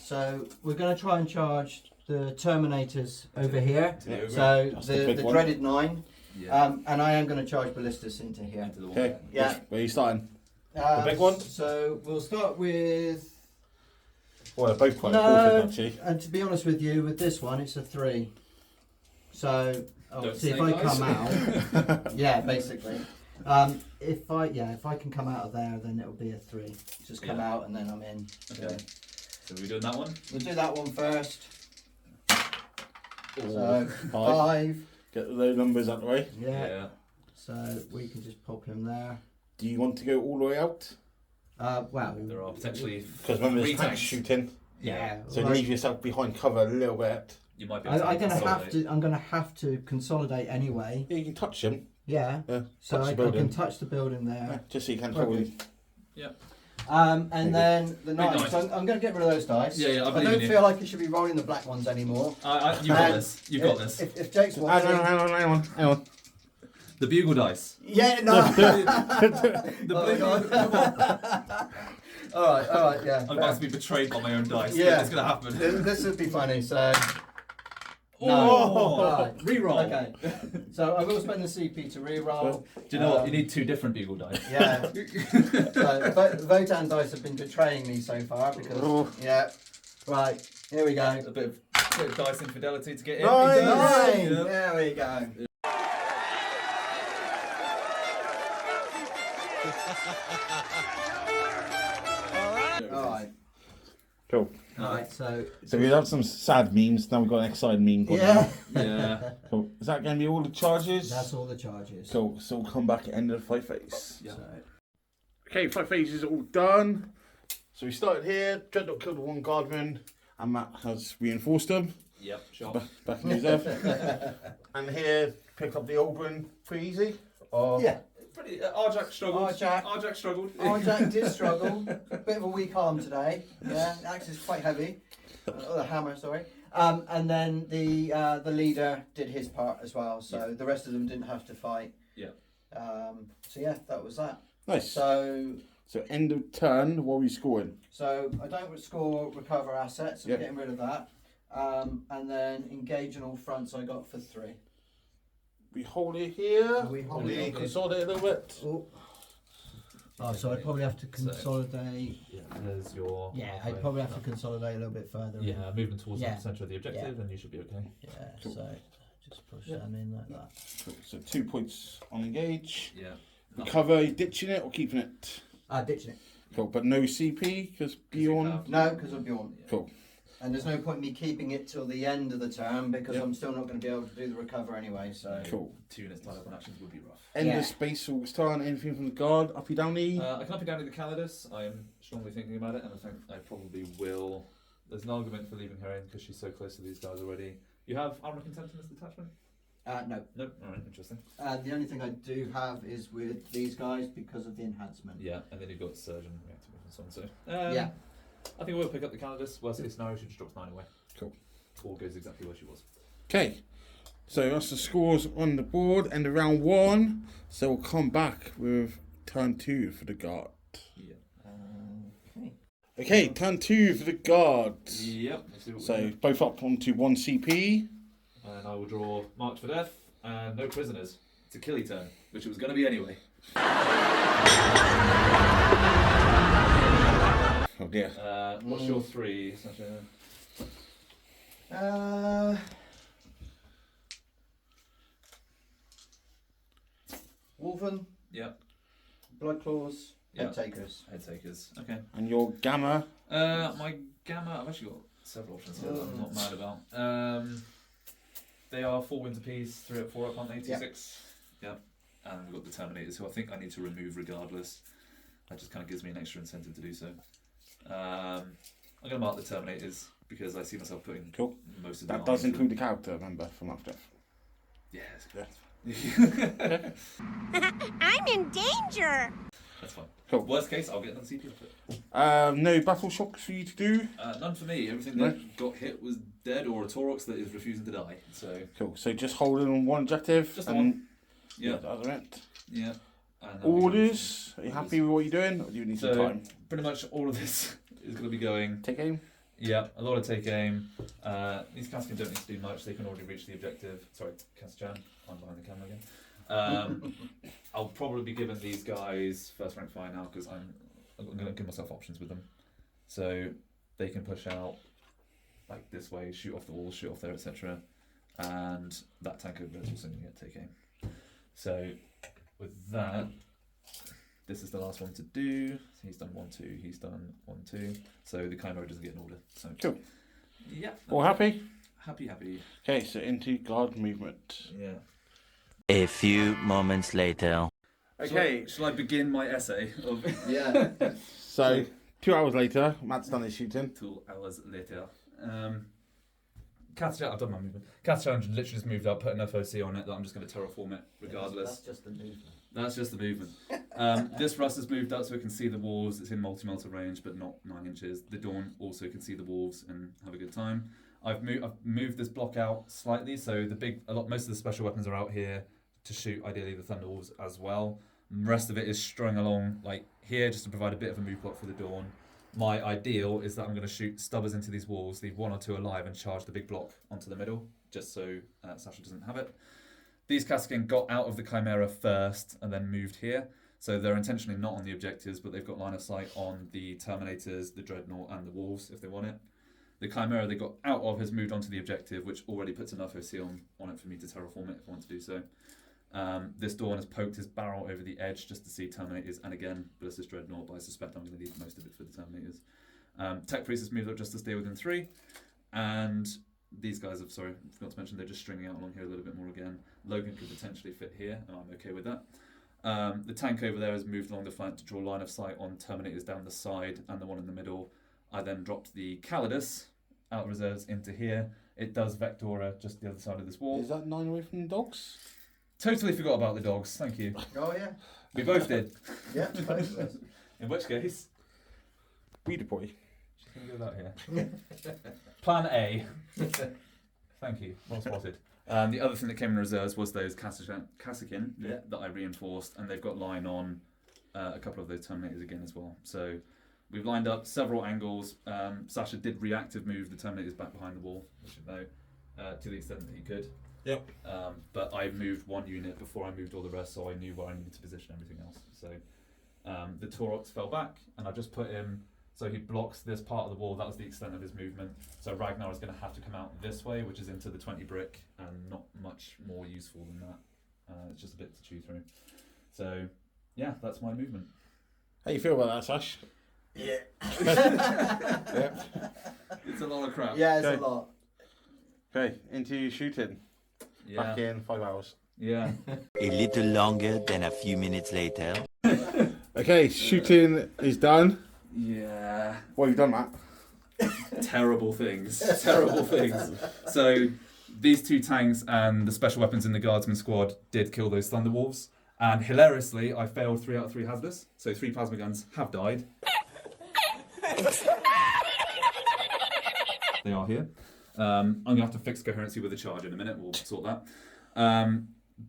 So we're going to try and charge the Terminators over here. To the ogre. So That's the the big one. dreaded 9. Yeah. And I am going to charge ballistas into here. Into the wall. Okay. Yeah. Where are you starting? big one? So we'll start with. Well, they're both quite No, important actually. and to be honest with you, with this one, it's a 3. So obviously, if say I guys. come out, yeah, basically. If I can come out of there, then it'll be a 3. Just come Yeah. out and then I'm in. Okay. So we're doing that one? We'll do that one first. Ooh. So 5. 5. Get those numbers out of the way. Yeah. So we can just pop him there. Do you want to go all the way out? Well, There are potentially Because remember there's 3 tanks tanks. shooting. yeah. So well, leave yourself behind cover a little bit. You might be able to I'm gonna have consolidate. to. I'm gonna have to consolidate anyway. Yeah, you can touch them. Yeah. Yeah. So touch the I building. can touch the building there. Yeah, just so you can Okay. hold it. And Maybe. then the Big knights. dice. I'm going to get rid of those dice. Yeah, I believe don't in you. feel like you should be rolling the black ones anymore. You've got And this. You've got this. If Jake's Hang watching, on. The bugle dice. yeah, no. The Oh, blue God. all right, yeah. I'm about to be betrayed by my own dice. Yeah. Yeah. It's going to happen. This would be funny. So no. Oh! Alright. Reroll. Okay. So I will spend the CP to reroll. Do you know what? You need 2 different bugle dice. Yeah. So Votan dice have been betraying me so far because Oh. yeah. Right. Here we go. A bit of dice infidelity to get in. Nice. He does. 9. Yeah. There we go. All right. Cool. All right. So So we had some sad memes. Now we've got an excited meme. going yeah. on. Yeah. Cool. Is that going to be all the charges? That's all the charges. Cool. So we'll come back at end of the fight phase. Yeah. So, Okay, fight phase is all done. So we started here. Dreadnought killed 1 guardman, and Matt has reinforced them. Yep. Sure. Back in reserve. And here, picked up the old one pretty easy. Or yeah. Pretty. Arjac struggled. Arjac. struggled. Jack did struggle. Bit of a weak arm today. Yeah. The axe is quite heavy. The hammer, sorry. And then the leader did his part as well. So the rest of them didn't have to fight. Yeah. So yeah, that was that. Nice. So end of turn, what are we scoring? I don't score recover assets, so Yep. we're getting rid of that. And then engage on all fronts I got for 3. We hold it here. We hold we it. consolidate a little bit. Oh, so I'd probably have to consolidate. Yeah. There's your. Yeah, I'd probably have to consolidate a little bit further. Yeah, moving towards Yeah. the centre of the objective, and you should be okay. Yeah, Cool. so just push Yeah. them in like that. Cool. So 2 points on engage. Yeah. Recover, are you ditching it or keeping it? Ditching it. Cool, but no CP because Bjorn. No, because of Bjorn. Cool. And there's no point in me keeping it till the end of the term because Yep. I'm still not going to be able to do the recover anyway. So Cool. 2 units tied up on actions would be rough. End Yeah. of space all turn. Anything from the guard? Uppy downy. I can up and down to the Calidus. I am strongly thinking about it, and I think I probably will. there's an argument for leaving her in because she's so close to these guys already. You have armor contempt in this detachment? No. No. All right, interesting. The only thing I do have is with these guys because of the enhancement. Yeah, and then you've got surgeon reactive and so on. So Yeah. I think we'll pick up the Canada's. Worst case scenario, she just drops 9 away. Cool. All goes exactly where she was. Okay, so that's the scores on the board, end of round 1. So we'll come back with turn 2 for the guard. Yeah. Okay. Okay, turn 2 for the guard. Yep. Let's see what we So do. both up onto 1 CP. And I will draw March for Death and no prisoners. It's a killy turn, which it was going to be anyway. Oh dear. What's your 3, Sasha? Wolven, Yep. Blood Claws, Yeah. Head Takers. Head takers. Okay. And your gamma. My gamma, I've actually got several options here that I'm not mad about. They are 4 wins apiece, 3 up, 4 up, aren't they? 2-6. Yep. And we've got the Terminators, who I think I need to remove regardless. That just kind of gives me an extra incentive to do so. I'm going to mark the Terminators because I see myself putting Cool. most of the That does army include the character, remember, from after. through. Yeah, Yeah. I'm in danger! that's fine. Cool. Worst case, I'll get another CP outfit. No battle shocks for you to do. None for me. Everything No? that got hit was dead or a Taurox that is refusing to die. So, Cool. So just holding on one objective. Just the and one. Yeah. the other end. Yeah. And that'll be Orders. Are you happy with what you're doing, or do you need some So- time? pretty much all of this is going to be going. Take aim. Yeah, a lot of take aim. These Kaskin don't need to do much. They can already reach the objective. Sorry, Kasjan. I'm behind the camera again. I'll probably be giving these guys first rank fire now because I'm going to give myself options with them, so they can push out like this way, shoot off the walls, shoot off there, etc. And that tank over there is also going to get take aim. So with that, this is the last one to do. He's done 1-2. He's done 1-2. So the Chimera doesn't get an order. So Cool. yeah. All happy? Happy. Okay, so into guard movement. Yeah. A few moments later. Okay, Shall I begin my essay of Yeah. so 2 hours later, Matt's done his shooting. 2 hours later? Cast Challenge, I've done my movement. Cast Challenge literally just moved up, put enough OC on it that I'm just going to terraform it regardless. That's just the movement. That's just the movement. This Rust has moved up so it can see the wolves. It's in multi-melter range, but not 9 inches. The Dawn also can see the wolves and have a good time. I've moved this block out slightly, so most of the special weapons are out here to shoot, ideally the Thunderwolves as well. The rest of it is strung along like here, just to provide a bit of a move block for the Dawn. My ideal is that I'm going to shoot stubbers into these walls, leave 1 or 2 alive, and charge the big block onto the middle, just so Sasha doesn't have it. These Kaskin got out of the Chimera first and then moved here, so they're intentionally not on the objectives, but they've got line of sight on the Terminators, the Dreadnought, and the Wolves if they want it. The Chimera they got out of has moved onto the objective, which already puts enough OC on it for me to terraform it if I want to do so. This Dawn has poked his barrel over the edge just to see Terminators, and again, Ballista's Dreadnought, but I suspect I'm going to leave most of it for the Terminators. Tech Priest has moved up just to stay within 3, and these guys have, sorry, I forgot to mention, they're just stringing out along here a little bit more again. Logan could potentially fit here, and I'm okay with that. The tank over there has moved along the flank to draw line of sight on Terminators down the side and the one in the middle. I then dropped the Calidus out of reserves into here. It does Vectora just the other side of this wall. Is that 9 away from the dogs? Totally forgot about the dogs, thank you. Oh yeah. We both did. Yeah. Both of us. In which case, Redeploy. she's going to go out here. Plan A. Thank you, well spotted. The other thing that came in reserves was those Kassakin that I reinforced, and they've got line on a couple of those Terminators again as well. So we've lined up several angles. Sasha did reactive move the Terminators back behind the wall, which you know, to the extent that he could. Yep. But I moved 1 unit before I moved all the rest, so I knew where I needed to position everything else. So the Taurox fell back, and I just put him so he blocks this part of the wall. That was the extent of his movement. So Ragnar is going to have to come out this way, which is into the 20 brick, and not much more useful than that. It's just a bit to chew through. So yeah, that's my movement. How you feel about that, Sash? Yeah. Yep. It's a lot of crap. Yeah, it's Okay. a lot. Okay, into shooting. Yeah. Back in 5 hours. Yeah. A little longer than a few minutes later. Okay, shooting is done. Yeah. What have you done, Matt? terrible things. Terrible things. So these 2 tanks and the special weapons in the Guardsman squad did kill those Thunderwolves. And hilariously, I failed 3 out of 3 hazardous. So 3 plasma guns have died. They are here. I'm going to have to fix coherency with the charge in a minute. We'll sort that.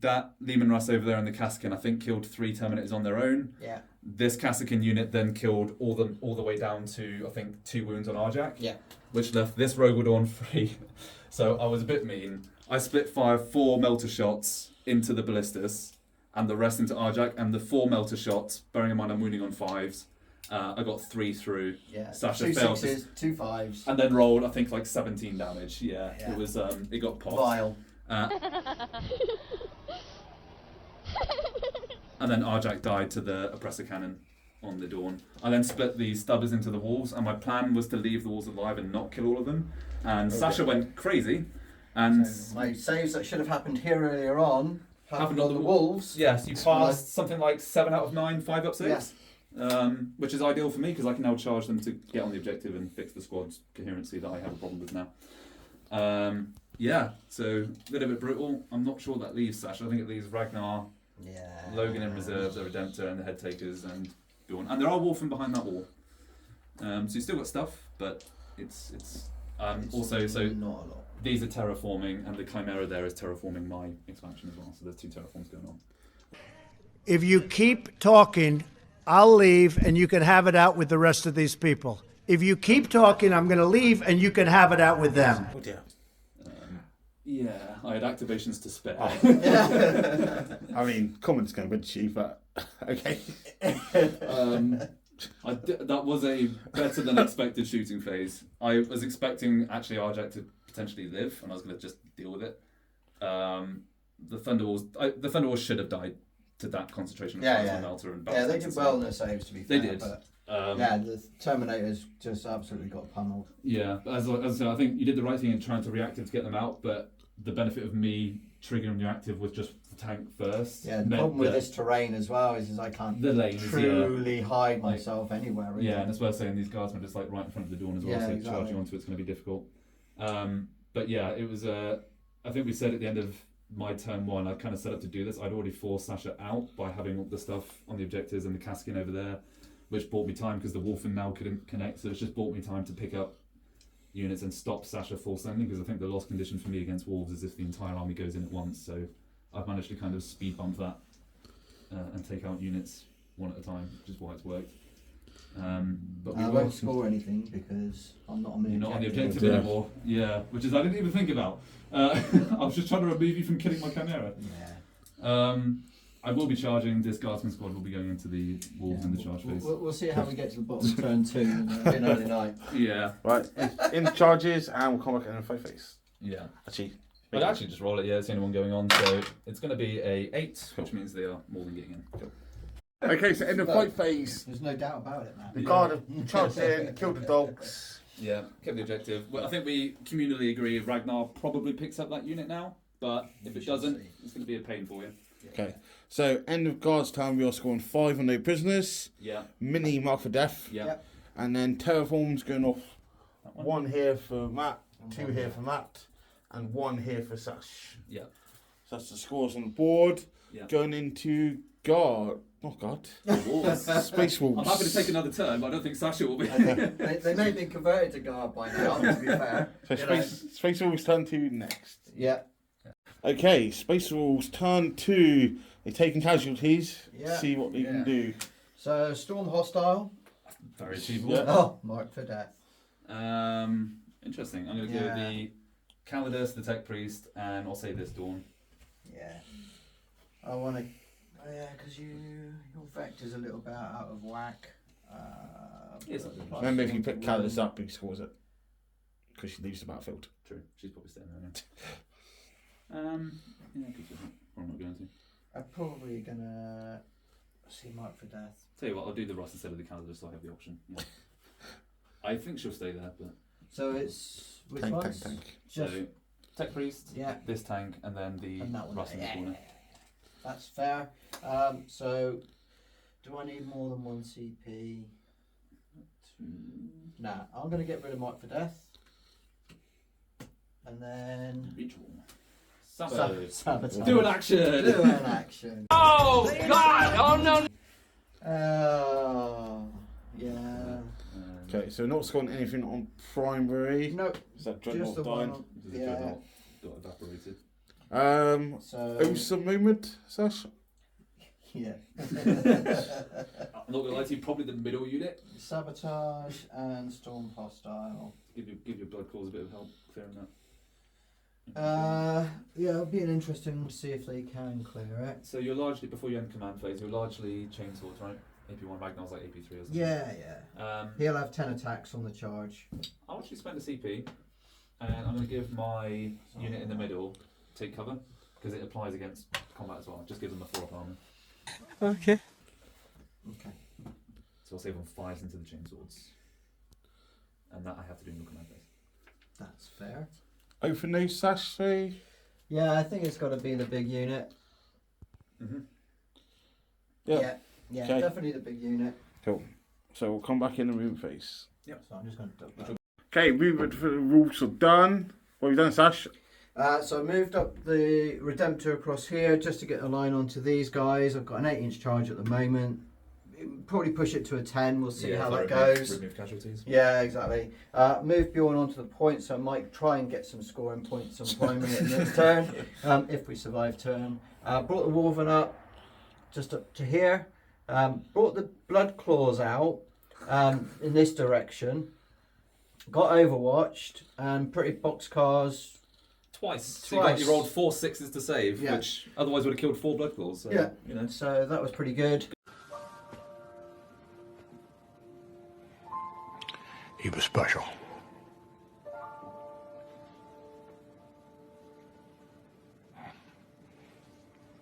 That Lehman Russ over there in the Kassakin, I think, killed 3 Terminators on their own. Yeah. This Kassakin unit then killed all the way down to, I think, 2 wounds on Arjak. Yeah. Which left this Rogaldorn free. So I was a bit mean. I split fire 4 melter shots into the Ballistas and the rest into Arjak, and the 4 melter shots, bearing in mind I'm wounding on 5s, I got 3 through. Yeah. Sasha 2 failed. 6s, 2 5s. And then rolled, I think, like 17 damage. Yeah. Yeah. It was, it got popped. Vile. And then Arjak died to the oppressor cannon on the Dawn. I then split the stubbers into the wolves, and my plan was to leave the wolves alive and not kill all of them. And Sasha went crazy, and So my saves that should have happened here earlier on happened on the Wolves. yes, you passed something like 7 out of 9, 5 up 6. Yes. Which is ideal for me because I can now charge them to get on the objective and fix the squad's coherency that I have a problem with now. Yeah, so a little bit brutal. I'm not sure that leaves Sasha. I think it leaves Ragnar, Yeah. Logan in reserve, the Redemptor, and the Head Takers, and Dawn. And there are Wolfen behind that wall. So you still got stuff, but it's also so not a lot. these are terraforming, and the Chimera there is terraforming my expansion as well. So there's 2 terraforms going on. If you keep talking, I'll leave and you can have it out with the rest of these people. If you keep talking, I'm going to leave and you can have it out with them. Oh dear. Yeah, I had activations to spare. I mean, Common's going to win you, but okay. That was a better than expected shooting phase. I was expecting actually Arjak to potentially live, and I was going to just deal with it. The Thunderwolves should have died to that concentration of plasma melter and yeah, they did well in their saves, to be fair. They did. But yeah, the Terminators just absolutely got pummeled. Yeah, as I said, I think you did the right thing in trying to reactive to get them out, but the benefit of me triggering reactive was just the tank first. Yeah, the problem with this terrain as well is I can't truly hide myself anywhere. Really. Yeah, and it's worth saying these guards are just like right in front of the Dawn as well, so exactly. charging onto it's going to be difficult. But yeah, it was. I think we said at the end of my turn 1, I kind of set up to do this. I'd already forced Sasha out by having all the stuff on the objectives and the Kassakin over there, which bought me time because the Wolfen now couldn't connect, so it's just bought me time to pick up units and stop Sasha full sending, because I think the lost condition for me against Wolves is if the entire army goes in at once, so I've managed to kind of speed bump that and take out units one at a time, which is why it's worked. But we I won't score anything because I'm not on the You're objective. not on the objective anymore. Yeah, which is I didn't even think about. I was just trying to remove you from killing my Chimera. Yeah. I will be charging. This Guardsman squad will be going into the Wolves in the charge phase. We'll see how we get to the bottom of turn 2 in early night. Yeah. Right, in the charges, and we'll come back in a 5-face. Yeah. Actually, I'd actually just roll it. Yeah, it's the only one going on, so it's going to be a 8, which means they are more than getting in. Cool. okay, so in the fight phase, There's no doubt about it, man. the guard have charged in, killed the dogs. Yeah, kept the objective. Well, I think we communally agree Ragnar probably picks up that unit now, but if it doesn't, it's going to be a pain for you. Okay, so end of guard's time, we are scoring 5 on no prisoners. Yeah. Mini mark for death. Yeah. Yep. And then terraforms going off. That one. 1 here for Matt, 2 here for Matt, and 1 here for Sash. Yeah. So that's the scores on the board. Yeah. Going into guard. Not guard. Space Wolves. I'm happy to take another turn, but I don't think Sasha will be. They may be converted to guard by now, to be fair. So Space Wolves turn 2 next. Yeah. Okay, Space Wolves turn 2. They're taking casualties. Yeah. See what they can do. So, Storm Hostile. Very achievable. Yeah. Oh, marked for death. Interesting. I'm going to go the Calidus, the Tech Priest, and I'll say this Dawn. Yeah. I want to... Yeah, because your vector's a little bit out of whack. Remember, if you pick Calidus up, he scores it. Because she leaves the battlefield. True. She's probably staying there now. Yeah, I'm not going to. I'm probably going to see Mark for death. Tell you what, I'll do the Ross instead of the Calidus, so I have the option. Yeah. I think she'll stay there, but... So it's... Which Tank. ones? Just, So, Tech Priest, yeah. this tank, and then the And that one. Ross in the corner. That's fair. So, do I need more than 1 CP? Nah, I'm going to get rid of Mark for Death. And then... Ritual. Sabotage. Do an action! Do an action. Oh, God! Oh, no! Yeah. Okay, so not scoring anything on primary. Nope. Is that Just Dreadnought the died? one. Yeah. Got evaporated. So... Some movement, Sash? Yeah. I'm not gonna lie to you, probably the middle unit. Sabotage and Storm Hostile. Give your blood claws a bit of help clearing that. Yeah, it'll be interesting to see if they can clear it. So you're largely, before you end command phase, you're largely chainswords, right? AP1 Ragnar's like AP3 or something. Yeah. He'll have 10 attacks on the charge. I'll actually spend a CP, and I'm going to give my unit in the middle take cover, because it applies against combat as well. Just give them a 4-up armor. Okay. So I'll save on 5s into the chainswords. And that I have to do in the command phase. That's fair. Open no Sash, say? Yeah, I think it's got to be the big unit. Mm-hmm. Yeah, Okay. definitely the big unit. Cool. So we'll come back in the movement phase. Yep. So I'm just going to double that. Okay, movement for the rules are done. What have you done, Sash? So I moved up the Redemptor across here just to get a line onto these guys. I've got an 8-inch charge at the moment. Probably push it to a 10. We'll see how that goes. Remove casualties. Yeah, exactly. Move Bjorn onto the point, so I might try and get some scoring points on primary at next turn, if we survive turn. Brought the Wolven up, just up to here. Brought the Blood Claws out in this direction. Got overwatched and pretty boxcars. Twice. So you rolled 4 6s to save, Yeah. which otherwise would have killed 4 blood claws. So, Yeah. you know. So that was pretty good. He was special.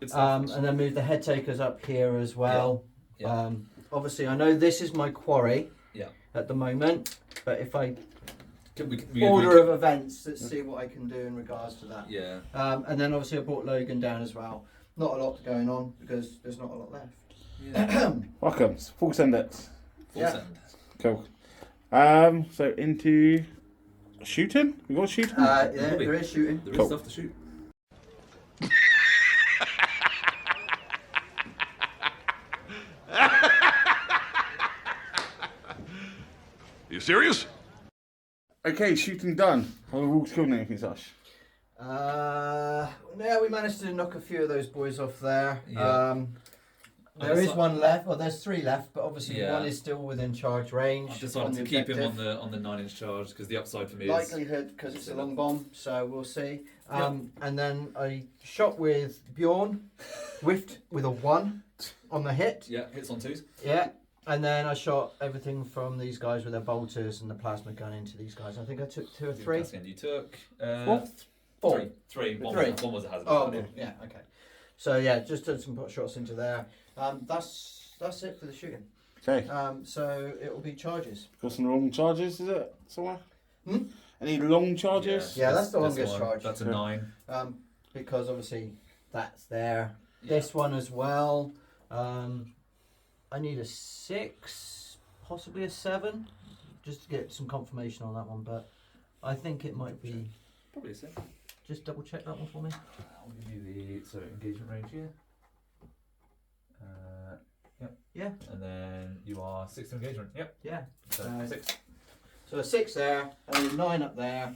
And then move the head takers up here as well. Yeah. Obviously, I know this is my quarry Yeah. at the moment, but if I We order of events, let's see what I can do in regards to that. Yeah. And then obviously I brought Logan down as well. Not a lot going on because there's not a lot left. Yeah. Welcome. Full send it. Full Yeah. send. Cool. So into shooting? We got shooting? Yeah, there is shooting. There is Cool. stuff to shoot. You serious? Okay, shooting done. Have the rules killed anything, Sash? Yeah, we managed to knock a few of those boys off there. Yeah. There is one left. Well, there's 3 left, but obviously Yeah. one is still within charge range. I decided to keep him on the 9-inch charge because the upside for me is likelihood because it's a long bomb, so we'll see. And then I shot with Bjorn, whiffed with a 1 on the hit. yeah, hits on 2s. Yeah. And then I shot everything from these guys with their bolters and the plasma gun into these guys. I think I took 2 or 3. You took 4. 3. One was a hazard. Oh, yeah, okay. So yeah, just did some pot shots into there. That's it for the shooting. Okay. So it will be charges. Got some long charges, is it? Somewhere? Hmm? Any long charges? Yeah, that's the this longest one. charge. That's a Yeah. 9. Because obviously that's there. Yeah. This one as well. I need a 6, possibly a 7, just to get some confirmation on that one. But I think it might be. Probably a 6. Just double check that one for me. I'll give you the engagement range here. Yep. Yeah. And then you are 6 to engagement. Yep. Yeah. So So- 6. So a 6 there, and a 9 up there.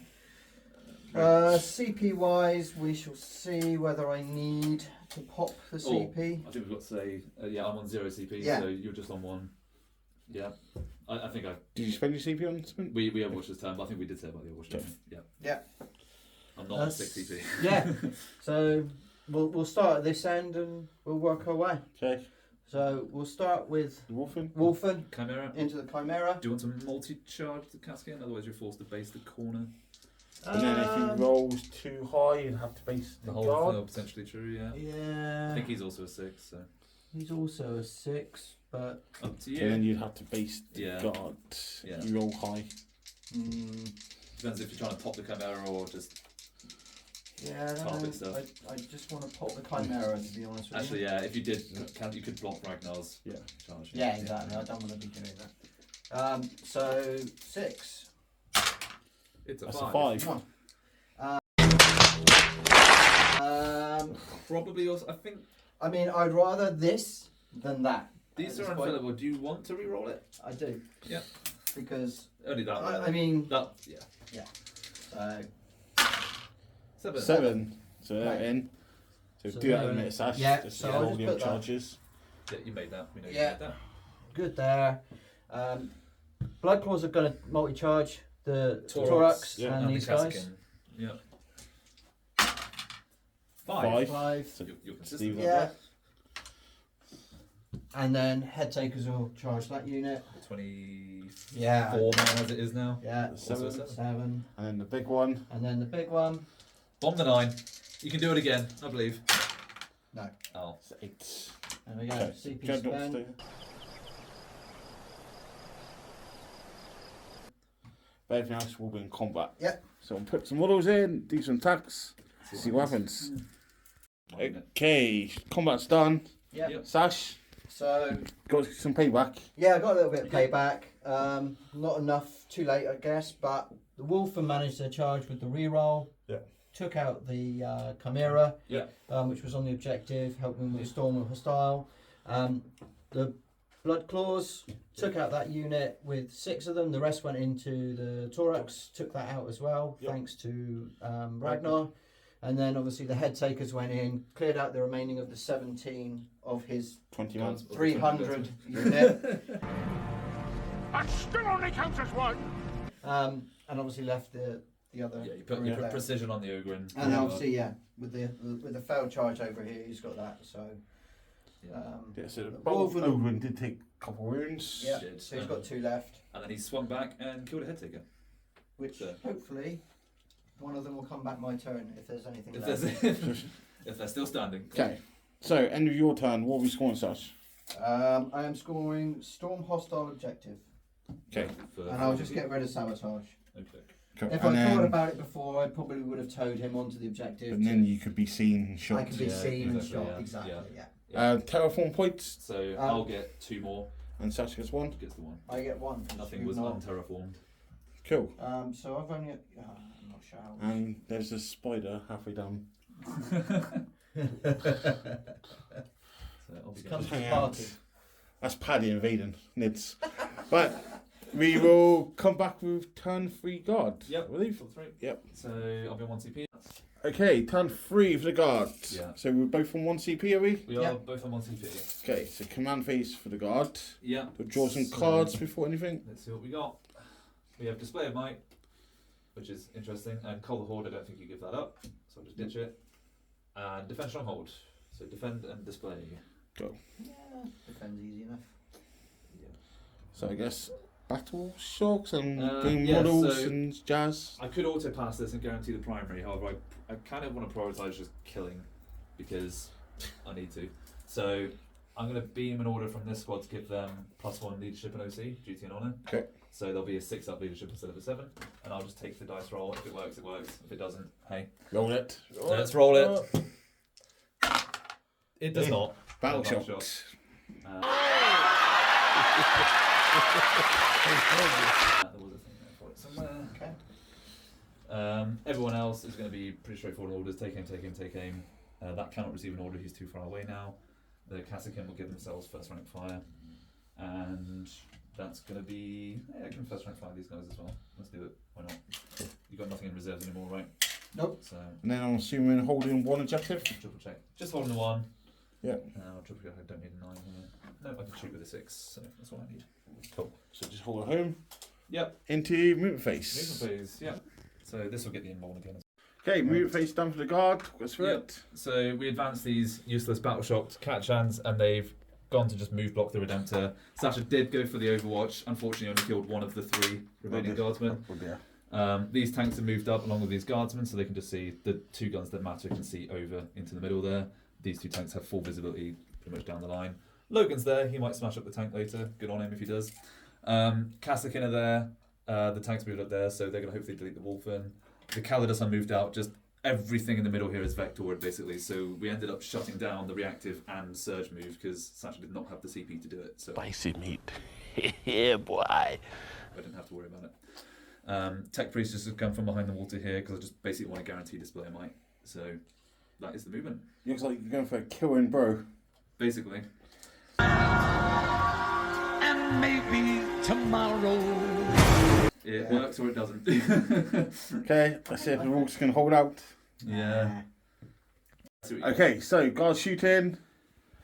CP wise, we shall see whether I need to pop the CP. I think we've got to say, yeah, I'm on 0 CP, Yeah. so you're just on 1. Yeah. I think Did you spend your CP on something? we have watched this time, but I think we did say about the watch. Okay. Yeah. Yeah. I'm not on 6 CP. Yeah. So we'll start at this end and we'll work our way. Okay. So we'll start with Wolfen? Wolfen Chimera. into the Chimera. Do you want to multi-charge the casket? Otherwise, you're forced to base the corner. And then if he rolls too high, you'd have to base the The whole guard. thing potentially true. Yeah. I Yeah. think he's also a 6, so He's also a 6, but up to And then you. you'd have to base the Yeah. guard. Yeah. You roll high. Depends if you're trying to pop the chimera or just. yeah, I Carpet don't know. stuff. I just want to pop the Chimera, to be honest with Actually, you. yeah. If you did, you could block Ragnar's Yeah. charge. Yeah, exactly. I don't want to be doing that. So 6. It's a That's 5. a 5. Come on. Probably also, I think I mean, I'd rather this than that. these at are this point. unfillable. Do you want to re-roll it? I do. Yeah. Because Only that one. I mean, That, yeah. so 7. 7. So they're Right. in. So, So do that in a they're minute, Sash. yeah, Just so get I'll all just the put other that. charges. Yeah, you made that. We know Yeah. you made that. good there. Blood Claws are going to multi-charge the Torux, Torux yeah, and the these guys. Kassakin. Yep. 5. 5. So You're consistent. leave that Yeah. there. And then Head Takers will charge that unit. 24 Yeah. man as it is now. Yeah. So Also 7. 7. And then the big one. And then the big one. Bomb the 9. You can do it again, I believe. No. Oh. It's 8. There we go. Okay. CP Go spend. upstairs. But everything else will be in combat. Yep. So we'll put some models in, do some attacks, see what happens. Okay, combat's done. Yeah. Yep. Sash, So got some payback. yeah, I got a little bit of payback. Not enough. Too late, I guess. But the Wolfen managed their charge with the reroll. Yeah. Took out the Chimera. Yeah. Which was on the objective, helping with Storm and Hostile. The Blood Claws took out that unit with 6 of them. The rest went into the Torux, took that out as well, Yep. thanks to Ragnar. And then obviously the Head Takers went in, cleared out the remaining of the 17 of his 20 man. 300 unit. That still only counts as one. And obviously left the other. Yeah, you put group there. precision on the Ogre. And obviously, yeah, with the failed charge over here, he's got that. So Yeah, so the Wolfen- Wolfen did take a couple wounds. yeah, Did. so he's got 2 left, And then he swung back and killed a head taker. which So- hopefully one of them will come back my turn if there's anything If, left. there's, if they're still standing. Okay, so end of your turn, what are we scoring, Sash? I am scoring Storm Hostile Objective, Okay, and I'll just get rid of Sabotage. Okay. cool. If And I thought then, about it before, I probably would have towed him onto the objective. and then you could be seen shot. I could be Yeah, seen and exactly, shot. yeah, Exactly, yeah. yeah. Terraform points, So I'll get 2 more. and Sash gets 1. Gets the 1. I get 1. Nothing was unterraformed. Cool. So I've only. I'm not sure how. And there's a spider halfway down. So I'll be Come to going. the party. That's Paddy invading Nids. But we will come back with turn 3 guard. Yep. I believe. Full 3. Yep. So I'll be on 1 CP. Okay, turn 3 for the guard. Yeah. So we're both on 1 CP, are we? We are Yep. both on 1 CP. Okay, so command phase for the guard. Yeah. So draw some So, cards before anything. Let's see what we got. We have Display of Might, which is interesting, and Cull the Horde, I don't think you give that up, so I'll just ditch it. And Defend Stronghold, so defend and display. Go. Yeah, defends easy enough. Yeah. So I guess battle shocks and Uh, bring yeah, models so- and jazz. I could auto pass this and guarantee the primary, however, I kind of want to prioritise just killing because I need to. So I'm going to beam an order from this squad to give them +1 leadership and OC, duty and honour. Okay. So there'll be a 6-up leadership instead of a 7, and I'll just take the dice roll. If it works, it works. If it doesn't, hey. Roll it. Let's roll it. It does Yeah. not. Battle Battle shocks. There was a thing there for it somewhere. Okay. Everyone else is going to be pretty straightforward orders. Take aim, take aim, take aim. That cannot receive an order, he's too far away now. The Kassakin will give themselves first rank fire. And that's going to be... Yeah, give them first rank fire, these guys as well. Let's do it. Why not? You've got nothing in reserves anymore, right? Nope. So, And then I'm assuming holding 1 objective. triple check. Just holding the 1. Yeah. I'll triple check. I don't need a 9 here. No, I can shoot with a 6, so that's what I need. Cool. So just hold it home. Yep. Into movement phase. Movement phase, yeah. So this will get the inbound again. Okay, movement phase done for the guard. Let's through Yep. it. So we advanced these useless battle shocked catch hands, and they've gone to just move block the Redemptor. Sasha did go for the Overwatch. Unfortunately, only killed 1 of the 3 remaining guardsmen. Oh dear. These tanks have moved up along with these guardsmen, so they can just see the 2 guns that matter. Can see over into the middle there. These 2 tanks have full visibility pretty much down the line. Logan's there. He might smash up the tank later. Good on him if he does. Kassakin are there. The tanks moved up there, so they're going to hopefully delete the Wolfen. The Calidus are moved out. Just everything in the middle here is vectored, basically. So we ended up shutting down the reactive and surge move because Sasha did not have the CP to do it. So Spicy meat. Yeah, boy. I didn't have to worry about it. Tech Priest just come from behind the wall to here because I just basically want a guaranteed display of might. So that is the movement. Looks like you're going for a killing bro. Basically. And maybe tomorrow. It works or it doesn't. Okay, let's see if the rules can hold out. Yeah. Okay, so guard shooting.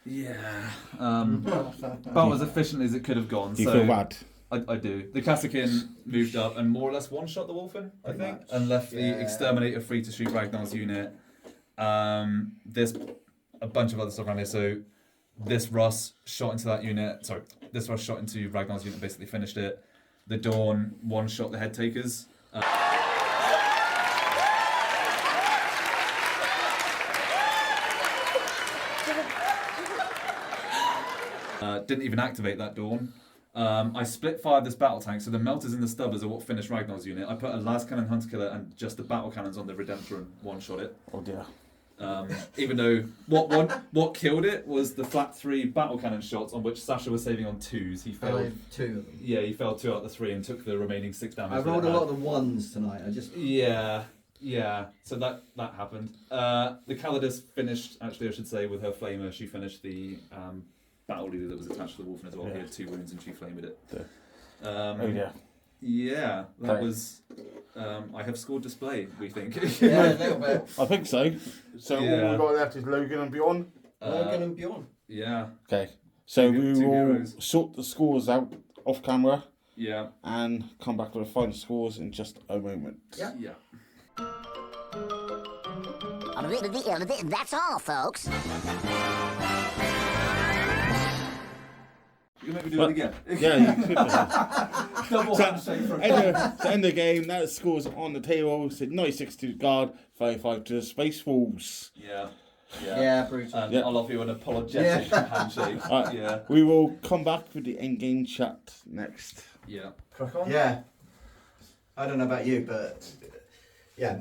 Yeah. About as efficiently as it could have gone. Do you so feel bad? I do. The Kassakin moved up and more or less one-shot the Wolfen, I think, and left the Exterminator free to shoot Ragnar's unit. There's a bunch of other stuff around here. So this Russ shot into that unit. Sorry, this Russ shot into Ragnar's unit, basically finished it. The Dawn one-shot the Head Takers. Didn't even activate that Dawn. I split fired this battle tank, so the melters and the stubbers are what finished Ragnar's unit. I put a las cannon hunter killer and just the battle cannons on the Redemptor one-shot it. Oh dear. Even though what killed it was the flat 3 battle cannon shots on which Sasha was saving on 2s. He failed 2 of them. Yeah, he failed 2 out of the 3 and took the remaining 6 damage. I rolled a lot of the 1s tonight. Yeah. So that happened. The Calidus finished, actually I should say, with her flamer. She finished the battle leader that was attached to the Wolfen as well. He had 2 wounds and she flamed it. Oh yeah. Yeah, that was. I have scored display, we think. Yeah, a little bit. I think so. So all we've got left is Logan and Beyond. Logan and Beyond. Yeah. Okay. So we Two will heroes. sort the scores out off camera Yeah. and come back with the final scores in just a moment. Yeah. Yeah. That's all, folks. You can make me do it again. Yeah, you could. Double handshake for To end the game, that the scores on the table. So 96 to guard, 35 to the Space Wolves. Yeah. Yeah, brutal. And I'll offer you an apologetic handshake. Right. Yeah. We will come back with the end game chat next. Yeah. Crack on. Yeah. I don't know about you, but yeah,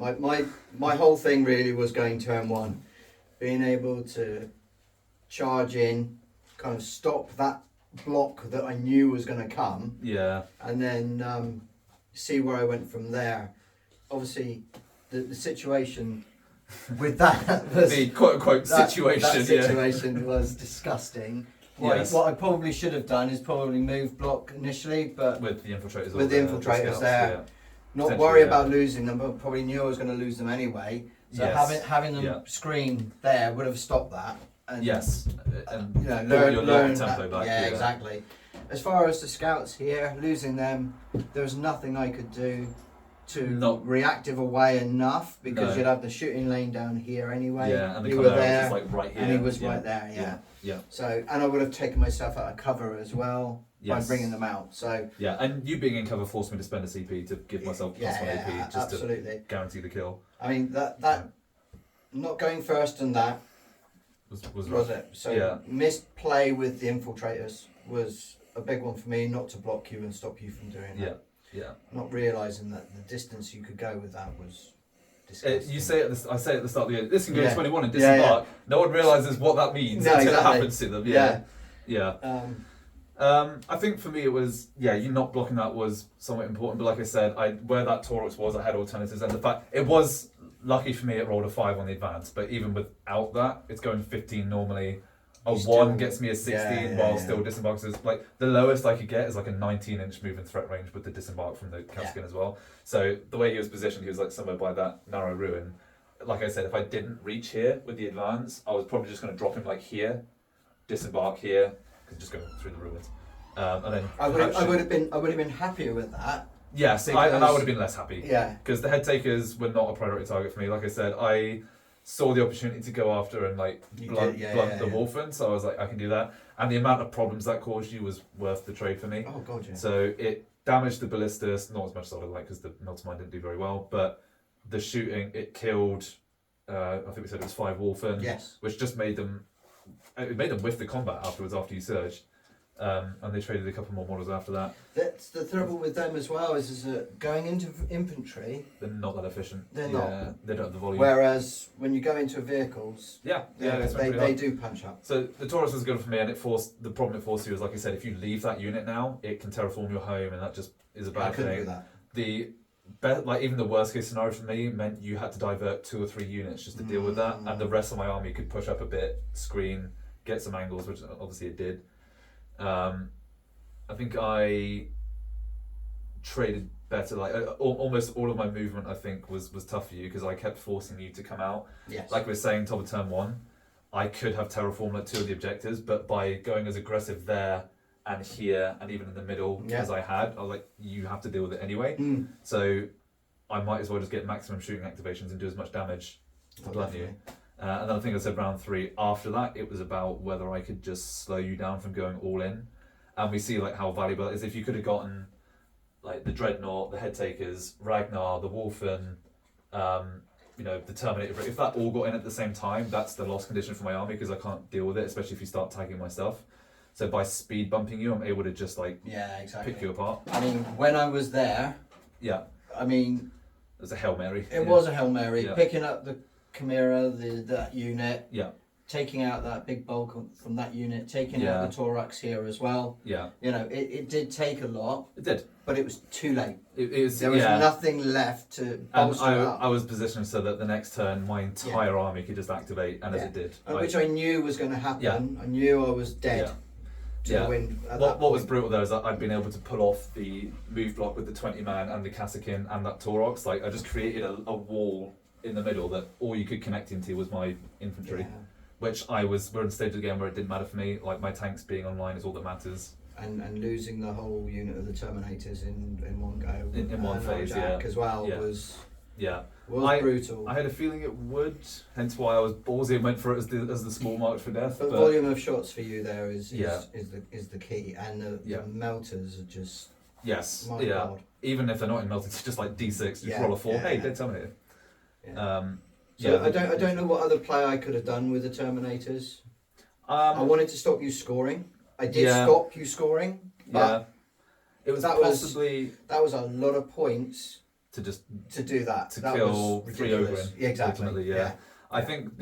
my whole thing really was going turn 1. Being able to charge in, kind of stop that block that I knew was going to come. Yeah. And then see where I went from there. Obviously, the situation with that was... The quote-unquote situation. That situation was disgusting. Yes. What I probably should have done is probably move block initially, but With the infiltrators. with the infiltrators scouts, there, not Essentially, worry yeah. about losing them, but probably knew I was going to lose them anyway. So Yes. having them screen there would have stopped that. And, Yes. And you know, brought learn your tempo that, back. yeah, exactly. As far as the scouts here, losing them, there was nothing I could do to Not- reactive away enough because No. you'd have the shooting lane down here anyway. Yeah, and the you were Chimera there, was just like right here. and he was yeah. right there. Yeah. Yeah. So, and I would have taken myself out of cover as well by Yes. bringing them out. So, Yeah, and you being in cover forced me to spend a CP to give myself plus 1 AP just absolutely. to guarantee the kill. I mean that not going first and that Was was it. So Yeah. misplay with the infiltrators was a big one for me, not to block you and stop you from doing that. Yeah. Not realising that the distance you could go with that was disgusting. You say I say at the start of the year, this can go Yeah. 21 and Yeah, disembark. No one realises what that means No, until exactly. it happens to them. Yeah. Yeah. I think for me it was you not blocking that was somewhat important. But like I said, where that Taurus was, I had alternatives, and the fact it was lucky for me it rolled a 5 on the advance. But even without that, it's going 15 normally. A You 1 still- gets me a 16 yeah, while yeah. still disembarks. Is like the lowest I could get is like a 19-inch move in threat range with the disembark from the Kassakin as well. So the way he was positioned, he was like somewhere by that narrow ruin. Like I said, if I didn't reach here with the advance, I was probably just going to drop him like here, disembark here, because just go through the ruins, and then I would have been happier with that. Yes, and I would have been less happy. Yeah. Because the head takers were not a priority target for me. Like I said, I saw the opportunity to go after and like blunt the Wolfen, so I was like, I can do that. And the amount of problems that caused you was worth the trade for me. Oh god, yeah. So it damaged the ballistas, not as much as I would like, because the Meltermine didn't do very well. But the shooting, it killed. I think we said it was 5 Wolfen. Yes. Which just made them. It made them whiff the combat afterwards after you surged. And they traded a couple more models after that. That's the trouble with them as well. Is that going into infantry, They're not that efficient. They're yeah, not. They don't have the volume. whereas when you go into vehicles, they do punch up. So the Taurus was good for me, and the problem it forced you is, like I said, if you leave that unit now, it can terraform your home, and that just is a bad I couldn't thing. do that. Even the worst case scenario for me meant you had to divert 2 or 3 units just to deal with that, and the rest of my army could push up a bit, screen, get some angles, which obviously it did. I think I traded better. Like almost all of my movement, I think, was tough for you because I kept forcing you to come out. Yes. Like we were saying, top of turn 1, I could have terraformed like 2 of the objectives, but by going as aggressive there and here and even in the middle as I was like, you have to deal with it anyway. So I might as well just get maximum shooting activations and do as much damage to blunt you. And then I think I said round 3. After that, it was about whether I could just slow you down from going all in. And we see like how valuable it is. If you could have gotten like the Dreadnought, the Head Takers, Ragnar, the Wolfen, the Terminator. If that all got in at the same time, that's the loss condition for my army because I can't deal with it, especially if you start tagging my stuff. So by speed bumping you, I'm able to just like pick you apart. I mean, when I was there, I mean, it was a Hail Mary. It was a Hail Mary. Picking up the Chimera, that unit. Taking out that big bulk from that unit, taking out the Thorax here as well. It did take a lot. It did. But it was too late. There was nothing left to bolster up. I was positioned so that the next turn my entire army could just activate, and as it did. Which I knew was going to happen. I knew I was dead. To the wind what was brutal though is that I'd been able to pull off the move block with the 20 man and the Kassakin and that Taurox. Like I just created a wall in the middle that all you could connect into was my infantry. Which we're in a stage of the game where it didn't matter for me. Like my tanks being online is all that matters. And losing the whole unit of the Terminators in one go. In one phase, as well was brutal. I had a feeling it would, hence why I was ballsy and went for it as the small march for death. But volume of shots for you there is the key, and the melters are just my God. Even if they're not in melters, it's just like D6, just roll a 4. Hey, dead Terminator. I don't know what other play I could have done with the Terminators. I wanted to stop you scoring. I did stop you scoring, but it was that was a lot of points to do that. To that kill was 3 Ogren. Exactly. Ultimately, I think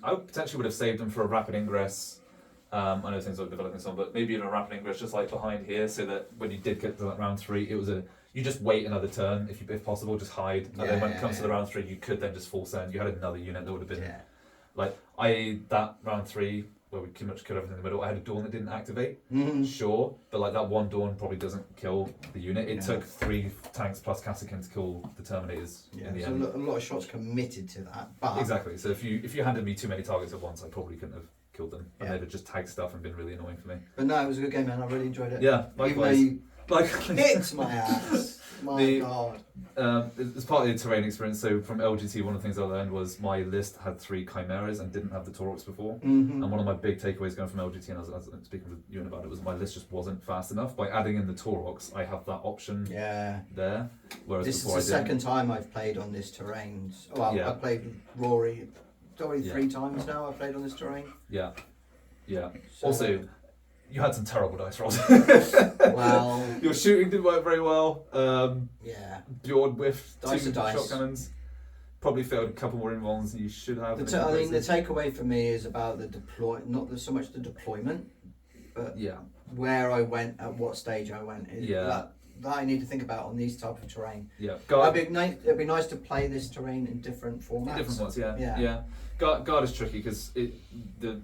I potentially would have saved them for a rapid ingress. I know things are developing some, but maybe even a rapid ingress just like behind here, so that when you did get to that round 3, it was you just wait another turn if possible, just hide, and then when it comes to the round 3, you could then just full send. You had another unit that would have been like that round 3 where we pretty much killed everything in the middle. I had a Dawn that didn't activate, sure, but like that one Dawn probably doesn't kill the unit. It took 3 tanks plus Kassakin to kill the Terminators in the end. A lot of shots committed to that, but exactly. So if you handed me too many targets at once, I probably couldn't have killed them, and they'd have just tagged stuff and been really annoying for me. But no, it was a good game, man. I really enjoyed it. Yeah, likewise. Even though you hit my ass. My God. It's part of the terrain experience. So from LGT, one of the things I learned was my list had 3 Chimeras and didn't have the Taurox before. And one of my big takeaways going from LGT, and I was speaking with you about it, was my list just wasn't fast enough. By adding in the Taurox, I have that option there. Whereas this is the second time I've played on this terrain. Well, I played Rory 3 times now. I've played on this terrain. Yeah. So, also, you had some terrible dice rolls. Well, your shooting didn't work very well. Bjorn whiffed 2 shotguns. Probably failed a couple more invulns than you should have. I think the takeaway for me is about the not so much the deployment, but where I went, at what stage I went. That I need to think about on these type of terrain. It'd be nice to play this terrain in different formats. In different ones, Guard is tricky because the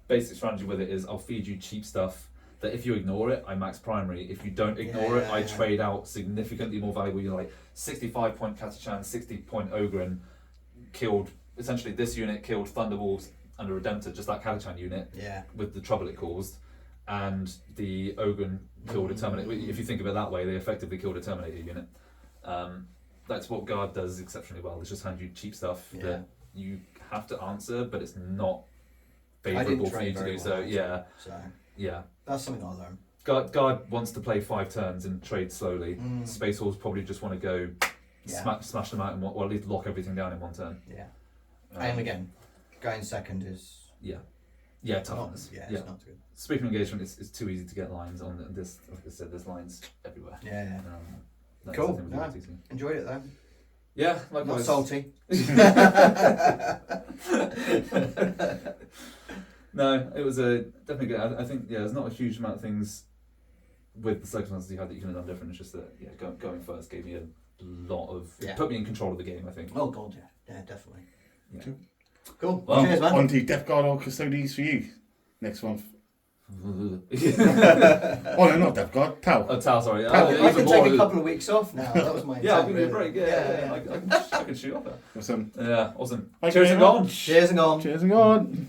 basic strategy with it is I'll feed you cheap stuff that if you ignore it, I max primary. If you don't ignore it, I trade out significantly more valuable. You're like 65 point Katachan, 60 point Ogren killed, essentially this unit killed Thunderwolves and a Redemptor, just that Katachan unit with the trouble it caused. And the Ogren killed a Terminator. If you think of it that way, they effectively killed a Terminator unit. That's what Guard does exceptionally well. It's just hand you cheap stuff that you have to answer, but it's not favourable for you to do so. That's something I learned. Guard wants to play 5 turns and trade slowly. Space Wolves probably just want to go smash them out in one, or at least lock everything down in one turn. And again, going second is Yeah, toughness. Yeah, it's not good. Speaking of engagement, it's too easy to get lines on this. Like I said, there's lines everywhere. Yeah. That's Cool. the thing with No. TT. Enjoyed it though. Yeah, Not likewise. salty. No, it was definitely good. I think there's not a huge amount of things with the circumstances you had that you can have done different. It's just that going first gave me a lot of put me in control of the game. I think. Oh god, yeah, definitely. Yeah. Cool. Well, Cheers, man. On to Death Guard or Custodies for you next month. Oh no, not Death Guard. Tau. Oh, Tau, sorry. I can take a couple of weeks off now. That was my Yeah, I'll intent, give you a really. break. Yeah. I can shoot off it. Awesome. Yeah, awesome. Thank Cheers you and very gone. much. Cheers and gone. Cheers and gone.